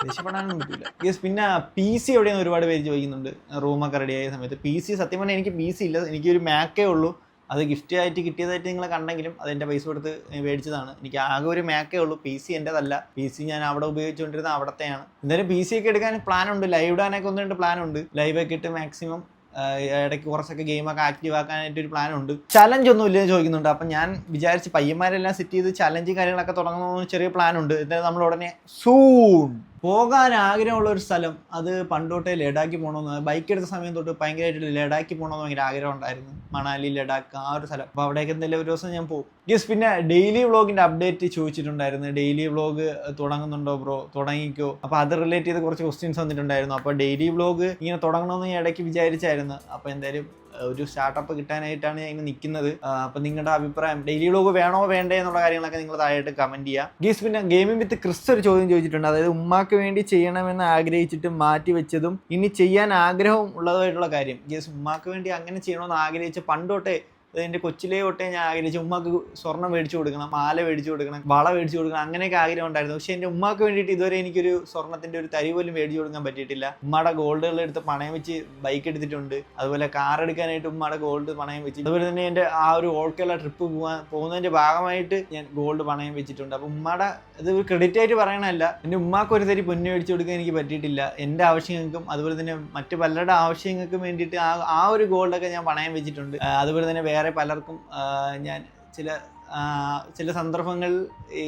ദേഷ്യപ്പെടാനൊന്നും പറ്റില്ല. പിന്നെ PC എവിടെയെന്ന് ഒരുപാട് പേര് ചോദിക്കുന്നുണ്ട്. റൂമൊക്കെ റെഡിയായ സമയത്ത് PC സത്യം പറഞ്ഞാൽ എനിക്ക് PC ഇല്ല. എനിക്കൊരു മാക്കേ ഉള്ളൂ. അത് ഗിഫ്റ്റ് ആയിട്ട് കിട്ടിയതായിട്ട് നിങ്ങൾ കണ്ടെങ്കിലും അതെൻ്റെ പൈസ കൊടുത്ത് മേടിച്ചതാണ്. എനിക്ക് ആകെ ഒരു മാക്കേ ഉള്ളൂ. PC എൻ്റെതല്ല. PC ഞാൻ അവിടെ ഉപയോഗിച്ചുകൊണ്ടിരുന്ന അവിടത്തെയാണ്. എന്തായാലും PC ഒക്കെ എടുക്കാൻ പ്ലാനുണ്ട്. ലൈവ് ഇടാനൊക്കെ 1-2 പ്ലാനുണ്ട്. ലൈവൊക്കെ ഇട്ട് മാക്സിമം ഇടയ്ക്ക് കുറച്ചൊക്കെ ഗെയിമൊക്കെ ആക്റ്റീവ് ആക്കാനായിട്ടൊരു പ്ലാനുണ്ട്. ചലഞ്ച് ഒന്നും ഇല്ലെന്ന് ചോദിക്കുന്നുണ്ട്. അപ്പം ഞാൻ വിചാരിച്ച് പയ്യന്മാരെല്ലാം സെറ്റ് ചെയ്ത് ചലഞ്ച് കാര്യങ്ങളൊക്കെ തുടങ്ങണമെന്ന് ചെറിയ പ്ലാനുണ്ട്. എന്തായാലും നമ്മൾ ഉടനെ സൂൺ പോകാൻ ആഗ്രഹമുള്ള ഒരു സ്ഥലം, അത് പണ്ടോട്ടേ ലഡാക്ക് പോകണമെന്ന്, ബൈക്ക് എടുത്ത സമയം തൊട്ട് ഭയങ്കരമായിട്ട് ലഡാക്ക് പോകണമെന്ന് ഭയങ്കര ആഗ്രഹം ഉണ്ടായിരുന്നു. മണാലി, ലഡാക്ക്, ആ ഒരു സ്ഥലം. അപ്പോൾ അവിടേക്ക് എന്തെങ്കിലും ഒരു ദിവസം ഞാൻ പോകും. പിന്നെ ഡെയിലി വ്ളോഗിൻ്റെ അപ്ഡേറ്റ് ചോദിച്ചിട്ടുണ്ടായിരുന്നു. ഡെയിലി വ്ളോഗ് തുടങ്ങുന്നുണ്ടോ ബ്രോ? തുടങ്ങിക്കോ. അപ്പോൾ അത് റിലേറ്റ് ചെയ്ത് കുറച്ച് ക്വസ്റ്റ്യൻസ് വന്നിട്ടുണ്ടായിരുന്നു. അപ്പോൾ ഡെയിലി വ്ളോഗ് ഇങ്ങനെ തുടങ്ങണമെന്ന് ഞാൻ ഇടയ്ക്ക് വിചാരിച്ചായിരുന്നു. അപ്പോൾ എന്തായാലും ഒരു സ്റ്റാർട്ടപ്പ് കിട്ടാനായിട്ടാണ് ഞാൻ ഇങ്ങനെ നിൽക്കുന്നത്. അപ്പം നിങ്ങളുടെ അഭിപ്രായം ഡെയിലി വ്ലോഗ് വേണോ വേണ്ടേ എന്നുള്ള കാര്യങ്ങളൊക്കെ നിങ്ങൾ താഴെയായിട്ട് കമൻറ്റ് ചെയ്യുക. ഗീസ് പിന്നെ ഗെയിമിംഗ് വിത്ത് ക്രിസ് ഒരു ചോദ്യം ചോദിച്ചിട്ടുണ്ട്. അതായത് ഉമ്മാക്ക് വേണ്ടി ചെയ്യണമെന്ന് ആഗ്രഹിച്ചിട്ട് മാറ്റി വെച്ചതും ഇനി ചെയ്യാൻ ആഗ്രഹം ഉള്ളതായിട്ടുള്ള കാര്യം. ഗീസ് ഉമ്മാക്ക് വേണ്ടി അങ്ങനെ ചെയ്യണമെന്ന് ആഗ്രഹിച്ച പണ്ടോട്ടെ എൻ്റെ കൊച്ചിലേ തൊട്ടേ ഞാൻ ആഗ്രഹിച്ചു ഉമ്മാക്ക് സ്വർണ്ണം മേടിച്ചു കൊടുക്കണം, മാല മേടിച്ചു കൊടുക്കണം, വള മേടിച്ചു കൊടുക്കണം, അങ്ങനെയൊക്കെ ആഗ്രഹം ഉണ്ടായിരുന്നു. പക്ഷേ എൻ്റെ ഉമ്മാക്ക് വേണ്ടിയിട്ട് ഇതുവരെ എനിക്കൊരു സ്വർണ്ണത്തിൻ്റെ ഒരു തരി പോലും മേടിച്ചു കൊടുക്കാൻ പറ്റിയിട്ടില്ല. ഉമ്മയുടെ ഗോൾഡുകൾ എടുത്ത് പണയം വെച്ച് ബൈക്ക് എടുത്തിട്ടുണ്ട്, അതുപോലെ കാർ എടുക്കാനായിട്ട് ഉമ്മയുടെ ഗോൾഡ് പണയം വെച്ച്, അതുപോലെ തന്നെ എൻ്റെ ആ ഒരു ഓൾ കേരള ട്രിപ്പ് പോകുന്നതിൻ്റെ ഭാഗമായിട്ട് ഞാൻ ഗോൾഡ് പണയം വെച്ചിട്ടുണ്ട്. അപ്പോൾ ഉമ്മയുടെ ഇത് ക്രെഡിറ്റ് ആയിട്ട് പറയണമല്ല, എൻ്റെ ഉമ്മാക്ക് ഒരു തരി പൊന്നു മേടിച്ചു കൊടുക്കാൻ എനിക്ക് പറ്റിയിട്ടില്ല. എൻ്റെ ആവശ്യങ്ങൾക്കും അതുപോലെ തന്നെ മറ്റു പലരുടെ ആവശ്യങ്ങൾക്കും വേണ്ടിയിട്ട് ആ ഒരു ഗോൾഡൊക്കെ ഞാൻ പണയം വെച്ചിട്ടുണ്ട്. അതുപോലെ തന്നെ വേറെ പലർക്കും ഞാൻ ചില സന്ദർഭങ്ങളിൽ ഈ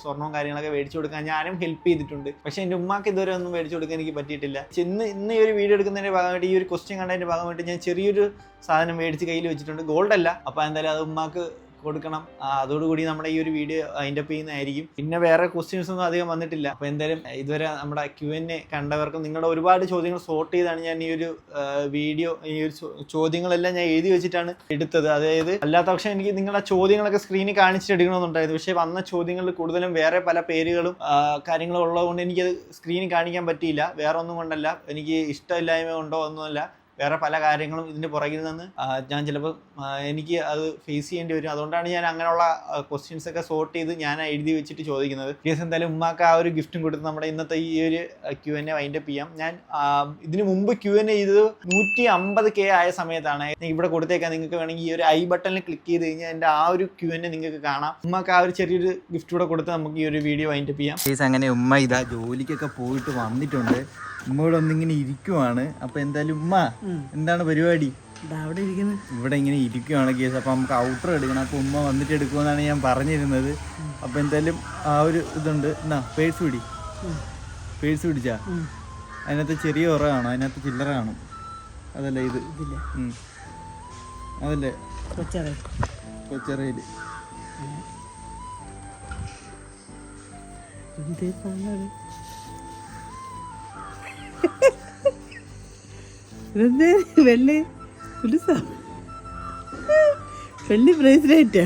സ്വർണവും കാര്യങ്ങളൊക്കെ മേടിച്ചു കൊടുക്കാൻ ഞാനും ഹെൽപ്പ് ചെയ്തിട്ടുണ്ട്. പക്ഷേ എൻ്റെ ഉമ്മാക്ക് ഇതുവരെ ഒന്നും മേടിച്ചു കൊടുക്കാൻ എനിക്ക് പറ്റിയിട്ടില്ല. ഇന്ന് ഈ ഒരു വീഡിയോ എടുക്കുന്നതിൻ്റെ ഭാഗമായിട്ട് ഈ ഒരു ക്വസ്റ്റ്യൻ കണ്ടതിൻ്റെ ഭാഗമായിട്ട് ഞാൻ ചെറിയൊരു സാധനം മേടിച്ച് കയ്യിൽ വെച്ചിട്ടുണ്ട്, ഗോൾഡ് അല്ല. അപ്പോൾ എന്തായാലും അത് ഉമ്മാക്ക് കൊടുക്കണം. അതോടുകൂടി നമ്മുടെ ഈ ഒരു വീഡിയോ അതിൻ്റെ ചെയ്യുന്നതായിരിക്കും. പിന്നെ വേറെ ക്വസ്റ്റ്യൻസ് ഒന്നും അധികം വന്നിട്ടില്ല. അപ്പോൾ എന്തായാലും ഇതുവരെ നമ്മുടെ Q&A കണ്ടവർക്കും നിങ്ങളുടെ ഒരുപാട് ചോദ്യങ്ങൾ സോർട്ട് ചെയ്താണ് ഞാൻ ഈ ഒരു വീഡിയോ, ഈ ഒരു ചോദ്യങ്ങളെല്ലാം ഞാൻ എഴുതി വെച്ചിട്ടാണ് എടുത്തത്. അതായത് അല്ലാത്ത പക്ഷേ എനിക്ക് നിങ്ങളുടെ ചോദ്യങ്ങളൊക്കെ സ്ക്രീനിൽ കാണിച്ചിട്ട് എടുക്കണമെന്നുണ്ടായിരുന്നു. പക്ഷേ വന്ന ചോദ്യങ്ങളിൽ കൂടുതലും വേറെ പല പേരുകളും കാര്യങ്ങളും ഉള്ളതുകൊണ്ട് എനിക്കത് സ്ക്രീനിൽ കാണിക്കാൻ പറ്റിയില്ല. വേറെ ഒന്നും കൊണ്ടല്ല, എനിക്ക് ഇഷ്ടമില്ലായ്മ കൊണ്ടോ ഒന്നുമല്ല, വേറെ പല കാര്യങ്ങളും ഇതിൻ്റെ പുറകിൽ നിന്ന് ഞാൻ ചിലപ്പോൾ എനിക്ക് അത് ഫേസ് ചെയ്യേണ്ടി വരും. അതുകൊണ്ടാണ് ഞാൻ അങ്ങനെയുള്ള ക്വസ്റ്റ്യൻസ് ഒക്കെ സോർട്ട് ചെയ്ത് ഞാൻ എഴുതി വെച്ചിട്ട് ചോദിക്കുന്നത്. കേസ് എന്തായാലും ഉമ്മാക്ക് ആ ഒരു ഗിഫ്റ്റും കൊടുത്ത് നമ്മുടെ ഇന്നത്തെ ഈ ഒരു Q&A വൈൻഡപ്പ് ചെയ്യാം. ഞാൻ ഇതിന് മുമ്പ് Q&A ചെയ്തത് 150K ആയ സമയത്താണ്. ഇവിടെ കൊടുത്തേക്കാൻ നിങ്ങൾക്ക് വേണമെങ്കിൽ ഈ ഒരു ഐ ബട്ടണിൽ ക്ലിക്ക് ചെയ്ത് കഴിഞ്ഞാൽ എൻ്റെ ആ ഒരു Q&A നിങ്ങൾക്ക് കാണാം. ഉമ്മാക്ക് ആ ഒരു ചെറിയൊരു ഗിഫ്റ്റ് കൂടെ കൊടുത്ത് നമുക്ക് ഈ ഒരു വീഡിയോ വൈൻഡപ്പ് ചെയ്യാം. കേസ് അങ്ങനെ ഉമ്മ ഇതാ ജോലിക്കൊക്കെ പോയിട്ട് വന്നിട്ടുണ്ട്. ഉമ്മയോട് ഒന്നിങ്ങനെ ഇരിക്കുവാണ്. അപ്പൊ എന്തായാലും ഉമ്മ എന്താണ് പരിപാടി? ഇവിടെ ഇങ്ങനെ ഇരിക്കുവാണ് കേസ്. അപ്പൊ നമുക്ക് ഔട്ടർ എടുക്കണം. അപ്പൊ ഉമ്മ വന്നിട്ട് എടുക്കുമെന്നാണ് ഞാൻ പറഞ്ഞിരുന്നത്. അപ്പൊ എന്തായാലും ആ ഒരു ഇതുണ്ട്. എന്നാ പേഴ്സ് പിടിച്ചാ അതിനകത്ത് ചെറിയ ഉറ കാണും, അതിനകത്ത് ചില്ലറ കാണും. അതല്ലേ ഇത്? അതല്ലേ കൊച്ചറയില് വെള്ളി ബ്രേസ്ലെറ്റ്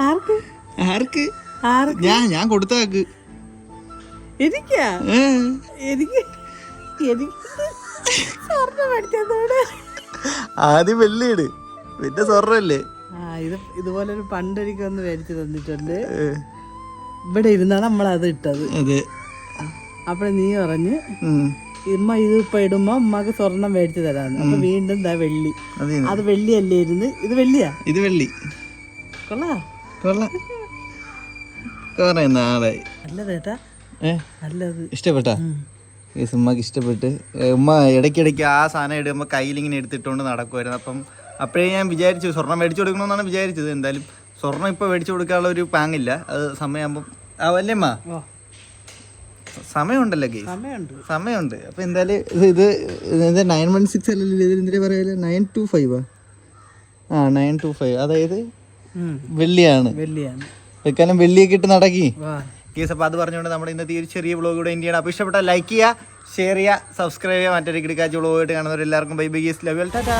ആർക്ക്? ഞാൻ കൊടുത്താക്ക്. എനിക്കാ? എനിക്ക് സ്വർണ്ണം മേടിച്ചതോടെ ആദ്യം വെള്ളിയിട്, പിന്നെ സ്വർണ്ണല്ലേ. ഇതുപോലൊരു പണ്ടൊരിക്കൽ ഒന്ന് മേടിച്ചു തന്നിട്ടുണ്ട്. ഇവിടെ ഇരുന്നാണ് നമ്മളത് ഇട്ടത്. അപ്പൊ നീ പറഞ്ഞ് ഉമ്മ ഇത് ഇപ്പൊ ഇടുമ്പോ ഉമ്മക്ക് സ്വർണം മേടിച്ചു തരാന്ന്. അപ്പൊ വീണ്ടും എന്താ വെള്ളി. അത് വെള്ളിയല്ലേ ഇരുന്ന്? ഇത് വെള്ളിയാ? ഇത് വെള്ളി. നല്ലതേട്ടാ, നല്ലത്. ഇഷ്ടപ്പെട്ടാ? ഉമ്മക്ക് ഇഷ്ടപ്പെട്ട്. ഉമ്മ ഇടയ്ക്കിടയ്ക്ക് ആ സാധനം ഇടുമ്പോ കയ്യിലിങ്ങനെ എടുത്തിട്ടുകൊണ്ട് നടക്കുമായിരുന്നു. അപ്പം അപ്പോഴേ ഞാൻ വിചാരിച്ചു സ്വർണം മേടിച്ചു കൊടുക്കണമെന്നാണ് വിചാരിച്ചത്. എന്തായാലും സ്വർണം ഇപ്പൊ മേടിച്ചു കൊടുക്കാനുള്ള ഒരു പാങ്ങില്ല. അത് സമയമാകുമ്പം അല്ലേ അമ്മ? സമയമുണ്ടല്ലോ ഗെയിം, സമയമുണ്ട്. അപ്പൊ എന്തായാലും ഇത് 916 അല്ലല്ലോ, ഇത് എന്തിനാ പറയാ 925 925. അതായത് വെള്ളിയാണ്. വെക്കാനും വെള്ളിയൊക്കെ ഇട്ട് നടക്കി കേസ്. അപ്പൊ അത് പറഞ്ഞുകൊണ്ട് നമ്മുടെ ഇന്നത്തെ ഈ ഒരു ചെറിയ വ്ളോഗ് കൂടെ ഇന്ത്യയാണ്. അപ്പൊ ഇഷ്ടപ്പെട്ട ലൈക്ക് ചെയ്യുക, ഷെയർ ചെയ്യുക, സബ്സ്ക്രൈബ് ചെയ്യുക. മറ്റൊരു കിടക്കാച്ച വ്ളോഗായിട്ട് കാണുന്നവരെല്ലാവർക്കും bye bye guys, love you, Tata.